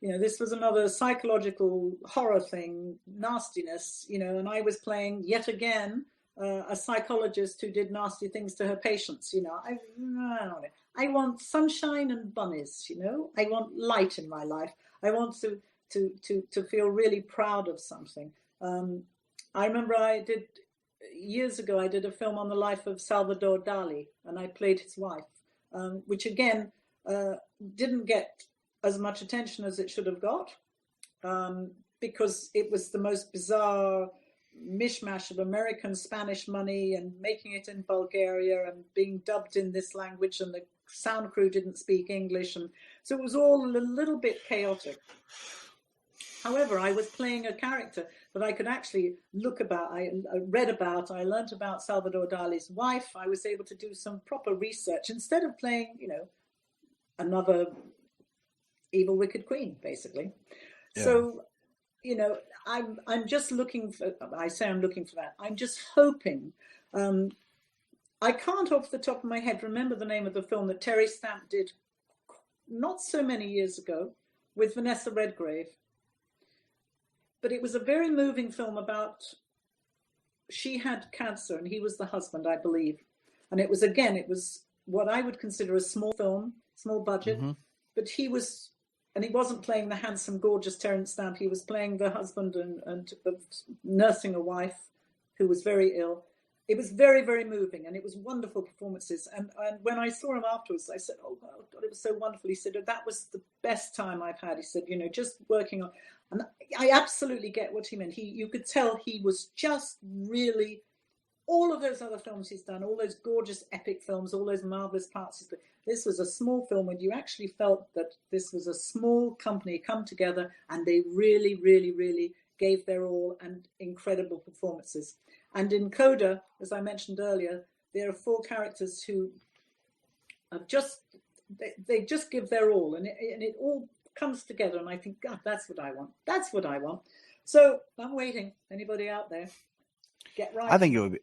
This was another psychological horror thing, nastiness, and I was playing yet again a psychologist who did nasty things to her patients. I want sunshine and bunnies. I want light in my life. I want to feel really proud of something. I remember years ago I did a film on the life of Salvador Dali, and I played his wife, which again didn't get as much attention as it should have got, because it was the most bizarre mishmash of American Spanish money and making it in Bulgaria and being dubbed in this language, and the sound crew didn't speak English, and so it was all a little bit chaotic. However, I was playing a character that I could actually look about. I read about. I learnt about Salvador Dali's wife. I was able to do some proper research instead of playing, another evil, wicked queen, basically. Yeah. So, I'm just looking for. I say I'm looking for that. I'm just hoping. I can't, off the top of my head, remember the name of the film that Terry Stamp did not so many years ago with Vanessa Redgrave. But it was a very moving film about, she had cancer and he was the husband, I believe. And it was what I would consider a small film, small budget. Mm-hmm. But he wasn't playing the handsome, gorgeous Terence Stamp. He was playing the husband and nursing a wife who was very ill. It was very, very moving, and it was wonderful performances. And when I saw him afterwards, I said, "Oh God, it was so wonderful." He said, "That was the best time I've had." He said, just working on, and I absolutely get what he meant. You could tell he was just really, all of those other films he's done, all those gorgeous epic films, all those marvelous parts. This was a small film, and you actually felt that this was a small company come together, and they really, really, really gave their all, and incredible performances. And in Coda, as I mentioned earlier, there are 4 characters who have they just give their all, and it all comes together. And I think, God, that's what I want. That's what I want. So I'm waiting. Anybody out there, get right. I think it would be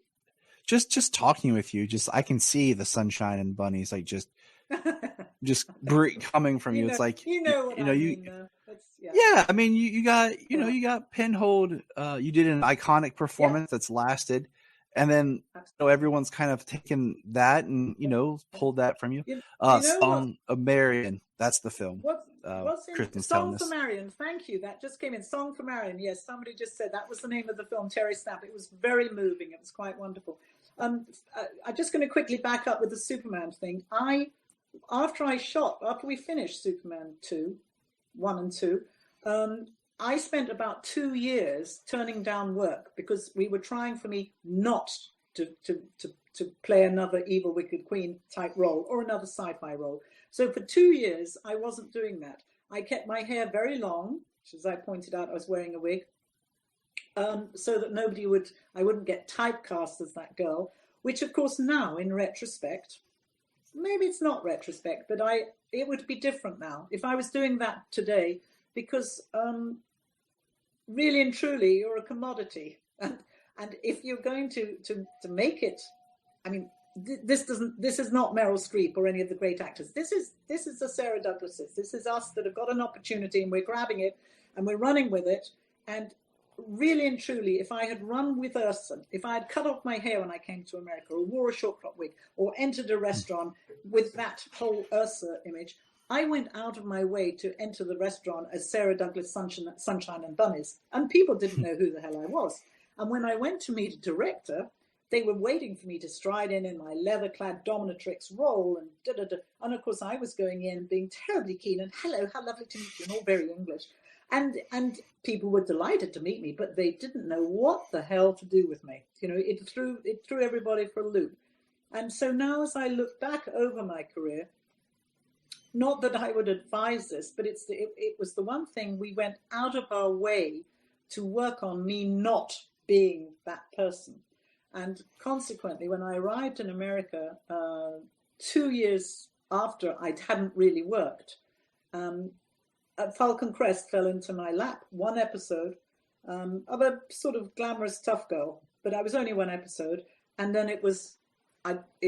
just talking with you. I can see the sunshine and bunnies just coming from you. It's like what I mean. Yeah, I mean, you got you got Pinhold. You did an iconic performance that's lasted, and then everyone's kind of taken that and pulled that from you. Song of Marion, that's the film. What's in Song for Marion? Thank you. That just came in. Song for Marion. Yes, somebody just said that was the name of the film. Terry Stamp. It was very moving. It was quite wonderful. I'm just going to quickly back up with the Superman thing. After we finished Superman 1 and 2, I spent about 2 years turning down work because we were trying for me not to play another evil, wicked queen type role or another sci-fi role. So for 2 years, I wasn't doing that. I kept my hair very long, which, as I pointed out, I was wearing a wig, so that I wouldn't get typecast as that girl, which of course now in retrospect, maybe it's not retrospect, but it would be different now if I was doing that today, because really and truly you're a commodity, and if you're going to make it, I mean, this is not Meryl Streep or any of the great actors. This is the Sarah Douglases. This is us that have got an opportunity and we're grabbing it and we're running with it. And really and truly, if I had run with Ursa, if I had cut off my hair when I came to America, or wore a short crop wig, or entered a restaurant with that whole Ursa image, I went out of my way to enter the restaurant as Sarah Douglas Sunshine and Bunnies, and people didn't know who the hell I was. And when I went to meet a director, they were waiting for me to stride in my leather-clad dominatrix role, and da-da-da. And of course, I was going in being terribly keen, and hello, how lovely to meet you, and all very English. And people were delighted to meet me, but they didn't know what the hell to do with me. It threw everybody for a loop. And so now, as I look back over my career, not that I would advise this, but it was the one thing we went out of our way to work on, me not being that person. And consequently, when I arrived in America 2 years after I hadn't really worked, Falcon Crest fell into my lap. 1 episode of a sort of glamorous tough girl, but I was only 1 episode, and then it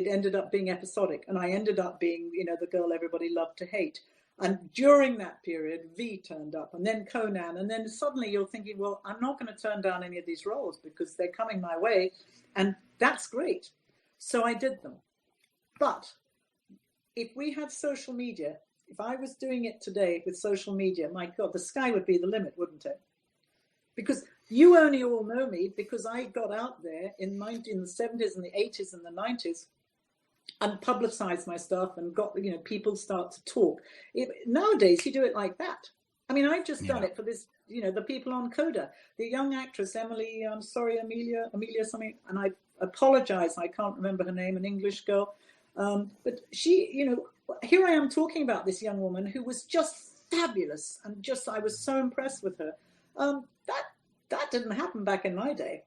ended up being episodic, and I ended up being the girl everybody loved to hate. And during that period, V turned up, and then Conan, and then suddenly you're thinking, well, I'm not going to turn down any of these roles because they're coming my way, and that's great. So I did them. But if we had social media, if I was doing it today with social media, my God, the sky would be the limit, wouldn't it? Because you only all know me because I got out there in the 70s and the 80s and the 90s and publicized my stuff and got, people start to talk. Nowadays, you do it like that. I mean, I've just done it for this, the people on Coda, the young actress, Amelia something, and I apologize, I can't remember her name, an English girl. But she, here I am talking about this young woman who was just fabulous, and I was so impressed with her. That didn't happen back in my day.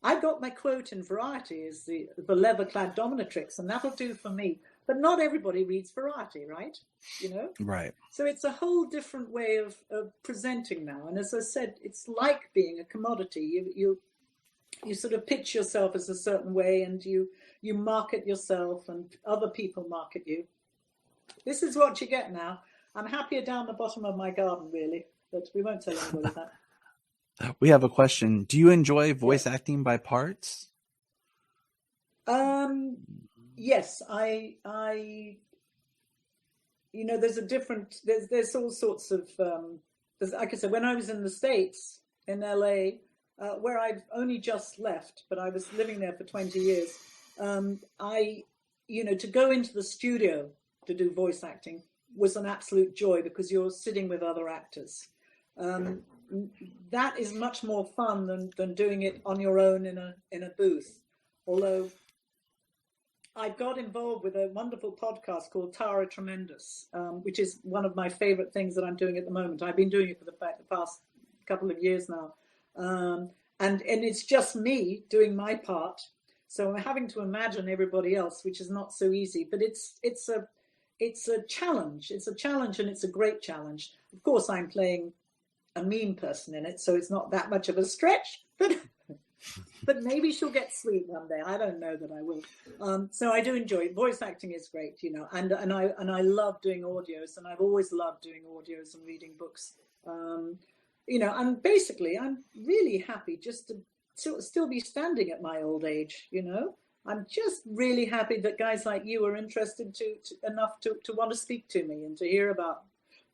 I got my quote in Variety as the leather-clad dominatrix, and that'll do for me. But not everybody reads Variety, right? You know? Right. So it's a whole different way of presenting now. And as I said, it's like being a commodity. You sort of pitch yourself as a certain way, and you market yourself, and other people market you. This is what you get now. I'm happier down the bottom of my garden, really, but we won't tell anybody that. We have a question. Do you enjoy voice acting by parts? Yes, I there's a different, there's all sorts of, like I said, when I was in the States, in LA, where I've only just left, but I was living there for 20 years, to go into the studio to do voice acting was an absolute joy, because you're sitting with other actors. That is much more fun than doing it on your own in a booth. Although I got involved with a wonderful podcast called Tara Tremendous, which is one of my favorite things that I'm doing at the moment. I've been doing it for the past couple of years now. And it's just me doing my part. So I'm having to imagine everybody else, which is not so easy, but it's a challenge. It's a challenge, and it's a great challenge. Of course, I'm playing a mean person in it, so it's not that much of a stretch, but maybe she'll get sweet one day. I don't know that I will. So I do enjoy it. Voice acting is great, and I love doing audios, and I've always loved doing audios and reading books. And basically I'm really happy just to still be standing at my old age. I'm just really happy that guys like you are interested enough to want to speak to me and to hear about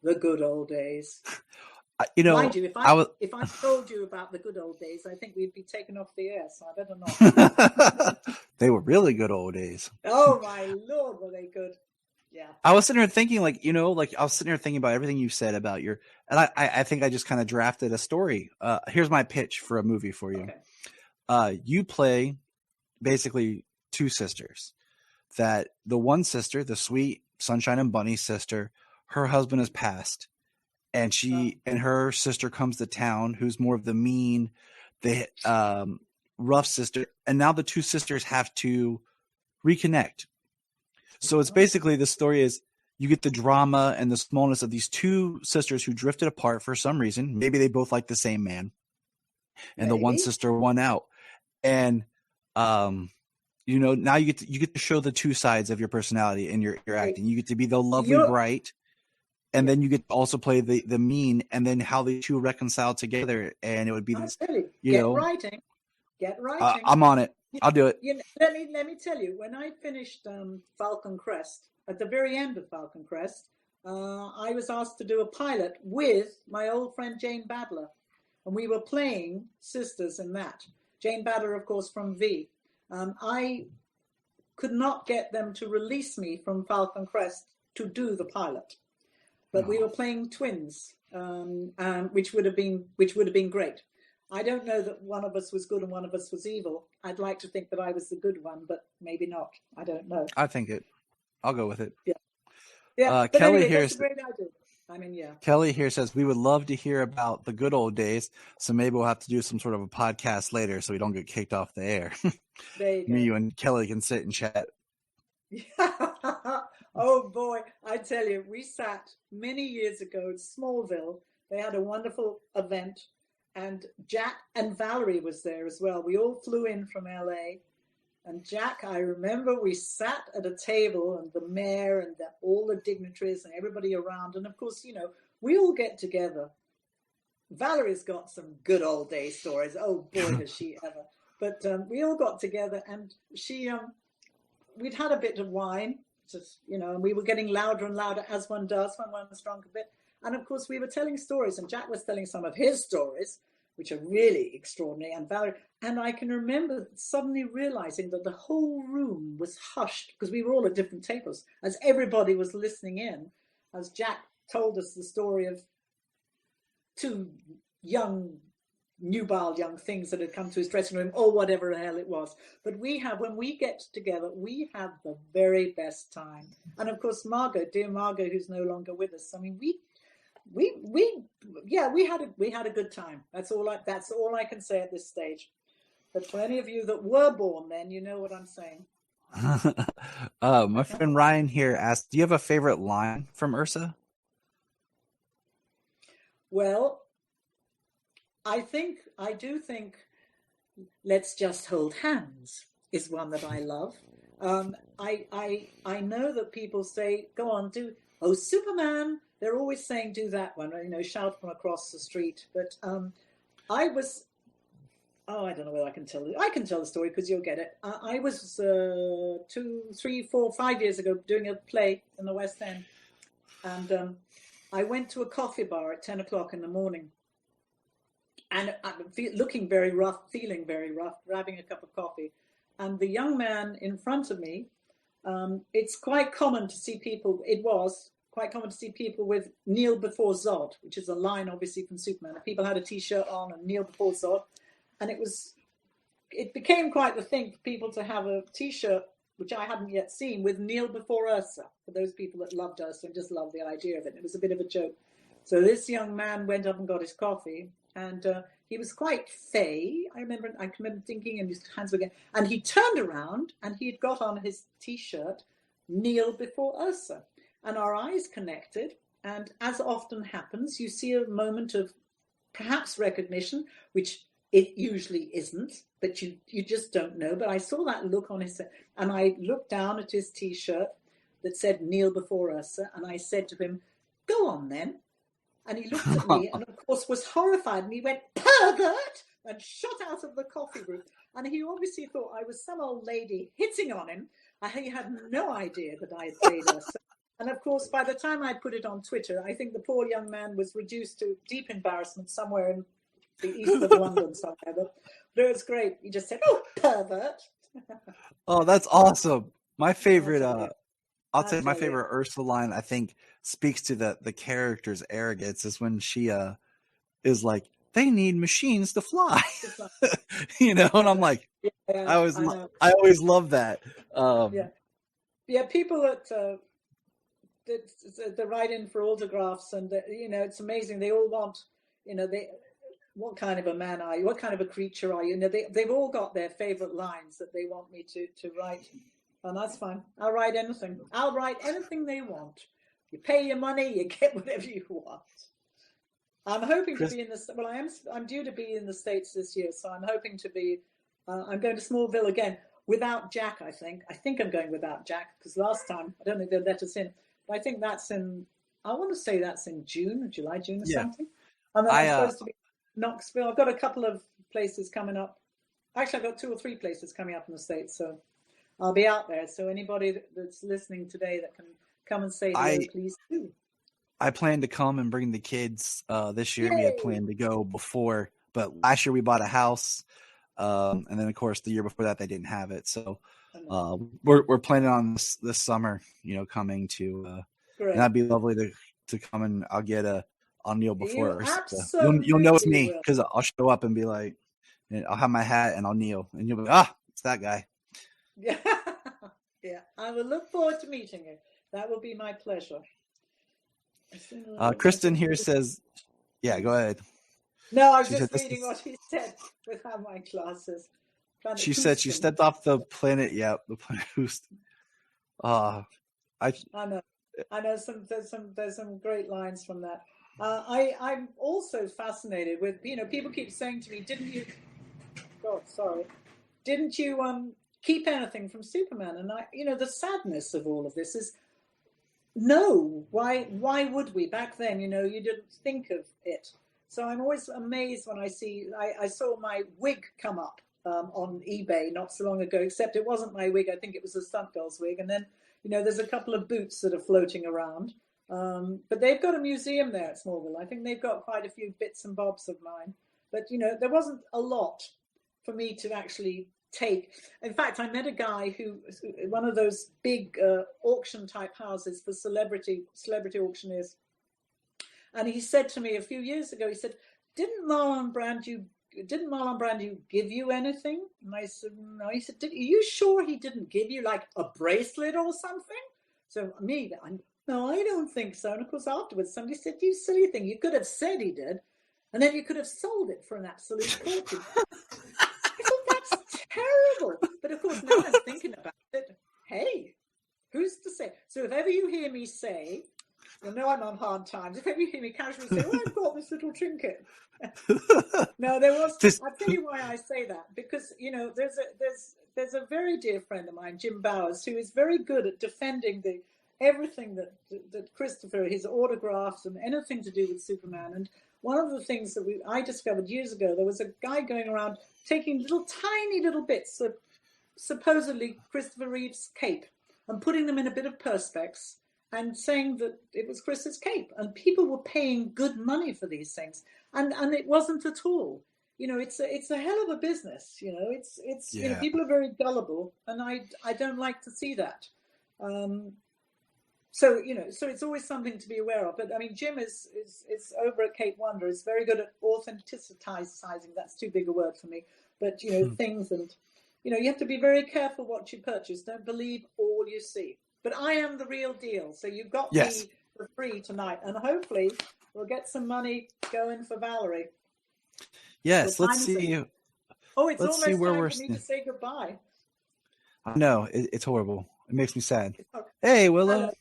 the good old days. Mind you, if I told you about the good old days, I think we'd be taken off the air, so I better not. They were really good old days. Oh my Lord, were they good? Yeah. I was sitting there thinking, I was sitting there thinking about everything you said about and I think I just kind of drafted a story. Here's my pitch for a movie for you. Okay. You play basically two sisters. That the one sister, the sweet Sunshine and Bunny sister, her husband has passed. And and her sister comes to town, who's more of the mean, rough sister. And now the two sisters have to reconnect. So it's basically, the story is, you get the drama and the smallness of these two sisters who drifted apart for some reason. Maybe they both like the same man, and the one sister won out. And, now you get to show the two sides of your personality and your acting. You get to be the lovely bright. And then you get to also play the mean, and then how the two reconcile together, and it would be this. Get writing. I'm on it. I'll do it. Let me tell you, when I finished Falcon Crest, at the very end of Falcon Crest, I was asked to do a pilot with my old friend Jane Badler, and we were playing sisters in that. Jane Badler, of course, from V. I could not get them to release me from Falcon Crest to do the pilot. But we were playing twins, which would have been great. I don't know that one of us was good and one of us was evil. I'd like to think that I was the good one, but maybe not. I don't know. I think it. I'll go with it. Yeah. Kelly anyway, here. That's a great idea. Kelly here says we would love to hear about the good old days. So maybe we'll have to do some sort of a podcast later, so we don't get kicked off the air. There you go. Me, you, and Kelly can sit and chat. Oh boy, I tell you, we sat many years ago in Smallville. They had a wonderful event, and Jack and Valerie was there as well. We all flew in from LA, and Jack, I remember we sat at a table, and the mayor and all the dignitaries and everybody around, and of course, we all get together. Valerie's got some good old day stories. Oh boy, does she ever! But we all got together, and we'd had a bit of wine. And we were getting louder and louder, as one does when one's drunk a bit. And of course, we were telling stories, and Jack was telling some of his stories, which are really extraordinary. And Valerie, and I can remember suddenly realizing that the whole room was hushed, because we were all at different tables, as everybody was listening in, as Jack told us the story of two nubile young things that had come to his dressing room, or whatever the hell it was. But when we get together, we have the very best time. And of course, Margot, dear Margot, who's no longer with us, I mean, we had a good time. That's all I can say at this stage. But for any of you that were born then, you know what I'm saying. My friend Ryan here asked, do you have a favorite line from Ursa? Well, I do think "Let's just hold hands" is one that I love. I know that people say, go on, do, oh, Superman. They're always saying, do that one, shout from across the street. But I don't know whether I can tell it. I can tell the story because you'll get it. I was 2, 3, 4, 5 years ago doing a play in the West End. And I went to a coffee bar at 10 o'clock in the morning. And I'm looking very rough, feeling very rough, grabbing a cup of coffee. And the young man in front of me, it's quite common to see people, it was quite common to see people with "Kneel Before Zod," which is a line obviously from Superman. People had a T-shirt on and "Kneel Before Zod." And it became quite the thing for people to have a T-shirt, which I hadn't yet seen, with "Kneel Before Ursa," for those people that loved Ursa and just loved the idea of it. It was a bit of a joke. So this young man went up and got his coffee, and he was quite fey. I remember thinking, and his hands were getting, and he turned around and he had got on his T-shirt, "Kneel Before Ursa." And our eyes connected. And as often happens, you see a moment of perhaps recognition, which it usually isn't, but you just don't know. But I saw that look on his, and I looked down at his T-shirt that said "Kneel Before Ursa," and I said to him, "Go on then." And he looked at me and, of course, was horrified. And he went, "Pervert!" and shot out of the coffee room. And he obviously thought I was some old lady hitting on him. He had no idea that I had played Ursa. And, of course, by the time I put it on Twitter, I think the poor young man was reduced to deep embarrassment somewhere in the east of London somewhere. But it was great. He just said, "Oh, pervert." Oh, that's awesome. My favorite, I'll say my favorite Ursa line, I think, speaks to the character's arrogance, is when she is like, "They need machines to fly." And I'm like, yeah, I always love that. People that write in for autographs, and it's amazing. They all want, what kind of a man are you? What kind of a creature are you? They've all got their favorite lines that they want me to write. And that's fine. I'll write anything. I'll write anything they want. You pay your money, you get whatever you want. I'm hoping to be in this. Well, I'm due to be in the States this year, so I'm hoping to be. I'm going to Smallville again without Jack. I think I'm going without Jack, because last time I don't think they'll let us in. But I think that's in. I want to say that's in June, June or something. And then I'm supposed to be in Knoxville. I've got a couple of places coming up. Actually, I've got 2 or 3 places coming up in the States, so I'll be out there. So anybody that's listening today that can come and say hello, please do. I plan to come and bring the kids this year. Yay! We had planned to go before, but last year we bought a house. And then, of course, the year before that, they didn't have it. So we're planning on this summer, coming to. And that'd be lovely to come, and I'll kneel before. You'll know it's me, because I'll show up and be like, and I'll have my hat and I'll kneel, and you'll be like, it's that guy. Yeah, yeah. I will look forward to meeting you. That will be my pleasure. Kristen here says, "Yeah, go ahead." No, I was just reading what he said without my glasses. She said she stepped off the planet. Yeah, the planet Houston. I know. There's some great lines from that. I'm also fascinated with, people keep saying to me, "Didn't you? God, sorry. Didn't you keep anything from Superman?" And the sadness of all of this is, no. Why would we? Back then, you didn't think of it. So I'm always amazed when I saw my wig come up on eBay not so long ago, except it wasn't my wig. I think it was a stunt girl's wig. And then, there's a couple of boots that are floating around. But they've got a museum there at Smallville. I think they've got quite a few bits and bobs of mine. But, there wasn't a lot for me to actually take. In fact, I met a guy who, one of those big auction type houses for celebrity auctioneers. And he said to me a few years ago, he said, didn't Marlon Brando give you anything? And I said, no. He said, are you sure he didn't give you like a bracelet or something? So me, no, I don't think so. And of course, afterwards, somebody said, you silly thing, you could have said he did, and then you could have sold it for an absolute fortune. I thought, that's terrible. But of course, now I'm thinking about it. Hey, who's to say? So if ever you hear me say, you know I'm on hard times, if ever you hear me casually say, well, I've got this little trinket. No, there was. I'll tell you why I say that, because there's a very dear friend of mine, Jim Bowers, who is very good at defending everything that Christopher, his autographs and anything to do with Superman. And one of the things that I discovered years ago, there was a guy going around taking tiny little bits of supposedly Christopher Reeve's cape and putting them in a bit of Perspex and saying that it was Chris's cape, and people were paying good money for these things, and it wasn't at all. It's a hell of a business. It's people are very gullible, and I don't like to see that. So it's always something to be aware of. But I mean, Jim is over at Cape Wonder is very good at authenticizing. That's too big a word for me. But things, and you have to be very careful what you purchase. Don't believe all you see. But I am the real deal. So you've got me for free tonight. And hopefully we'll get some money going for Valerie. Yes, let's see. Oh, it's let's almost see where time we're for me to say goodbye. I know. It's horrible. It makes me sad. Hey, Willow.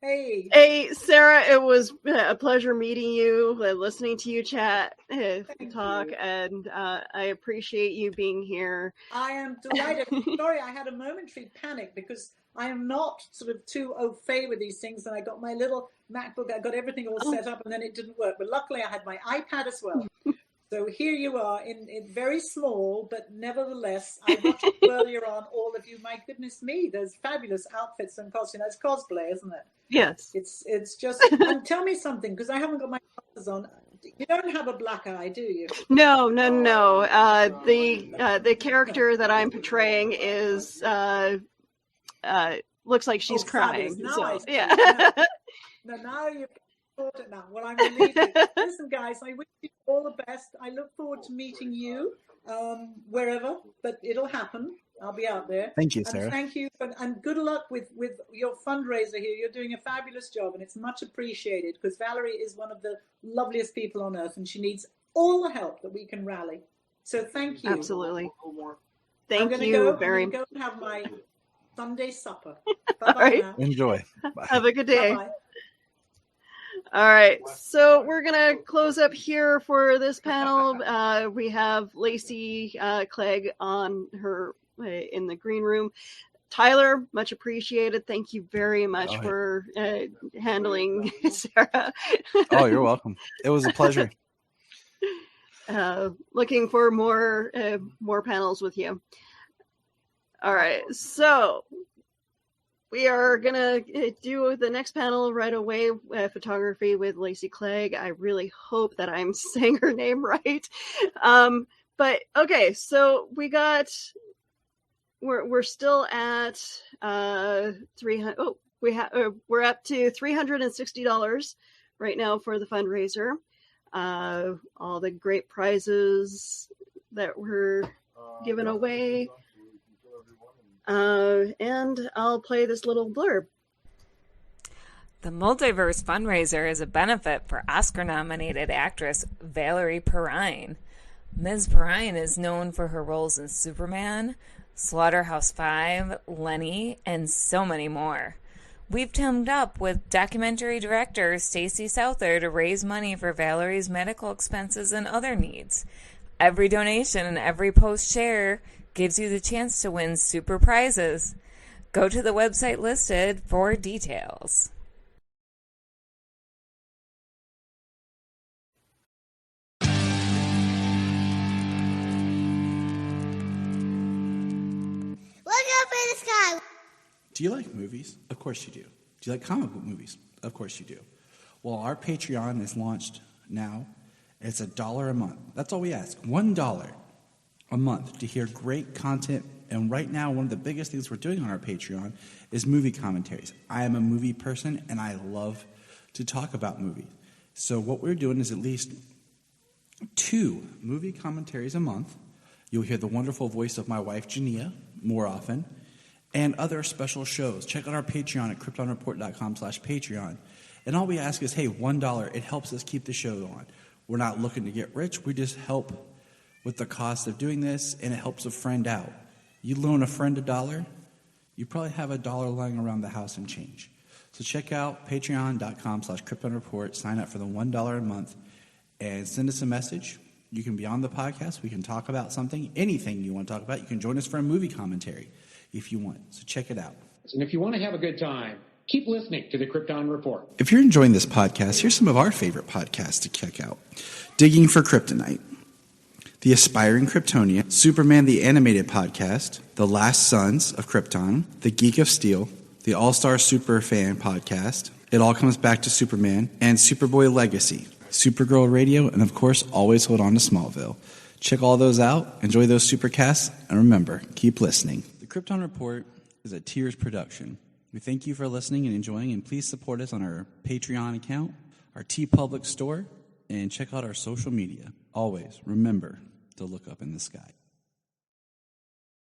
Hey, Sarah, it was a pleasure meeting you, listening to you chat, talk, and I appreciate you being here. I am delighted. Sorry, I had a momentary panic because I am not sort of too au fait with these things, and I got my little MacBook, I got everything all set up, and then it didn't work. But luckily, I had my iPad as well. So here you are, in very small, but nevertheless, I watched earlier on all of you. My goodness me, there's fabulous outfits and costumes. That's cosplay, isn't it? Yes. It's just, and tell me something, because I haven't got my glasses on. You don't have a black eye, do you? No. The character that I'm portraying is looks like she's crying. Now so, yeah. Now you've thought it now. Well, I'm relieved. Listen, guys, I wish you all the best. I look forward to meeting you wherever, but it'll happen. I'll be out there. Thank you, Sarah. And thank you, and good luck with your fundraiser here. You're doing a fabulous job, and it's much appreciated, because Valerie is one of the loveliest people on earth, and she needs all the help that we can rally. So thank you. Absolutely. Thank you very much. I'm going to go and have my Sunday supper. All right. Now. Enjoy. Bye. Have a good day. Bye-bye. All right, so we're going to close up here for this panel. We have Lacey Clegg on her in the green room. Tyler, much appreciated. Thank you very much for handling Sarah. Oh, you're welcome. It was a pleasure. Looking for more panels with you. All right, so we are going to do the next panel right away, photography with Lacey Clegg. I really hope that I'm saying her name right. But okay, so we're still at 300. Oh, we're up to $360 right now for the fundraiser. All the great prizes that we're giving away. And I'll play this little blurb. The Multiverse Fundraiser is a benefit for Oscar-nominated actress Valerie Perrine. Ms. Perrine is known for her roles in Superman, Slaughterhouse-5, Lenny, and so many more. We've teamed up with documentary director Stacey Souther to raise money for Valerie's medical expenses and other needs. Every donation and every post share gives you the chance to win super prizes. Go to the website listed for details. Look up in the sky. Do you like movies? Of course you do. Do you like comic book movies? Of course you do. Well, our Patreon is launched now. It's $1 a month. That's all we ask. $1 a month to hear great content. And right now, one of the biggest things we're doing on our Patreon is movie commentaries. I am a movie person, and I love to talk about movies. So what we're doing is at least 2 movie commentaries a month. You'll hear the wonderful voice of my wife, Jania, more often. and other special shows. Check out our Patreon at kryptonreport.com/Patreon. And all we ask is, hey, $1, it helps us keep the show on. We're not looking to get rich. We just help with the cost of doing this, and it helps a friend out. You loan a friend $1, you probably have $1 lying around the house and change. So check out patreon.com/kryptonreport. Sign up for the $1 a month and send us a message. You can be on the podcast. We can talk about something, anything you want to talk about. You can join us for a movie commentary if you want. So check it out. And if you want to have a good time, keep listening to the Krypton Report. If you're enjoying this podcast, here's some of our favorite podcasts to check out. Digging for Kryptonite, The Aspiring Kryptonian, Superman the Animated Podcast, The Last Sons of Krypton, The Geek of Steel, The All-Star Superfan Podcast, It All Comes Back to Superman, and Superboy Legacy, Supergirl Radio, and of course, always hold on to Smallville. Check all those out, enjoy those supercasts, and remember, keep listening. The Krypton Report is a Tears production. We thank you for listening and enjoying, and please support us on our Patreon account, our TeePublic store, and check out our social media. Always remember to look up in the sky.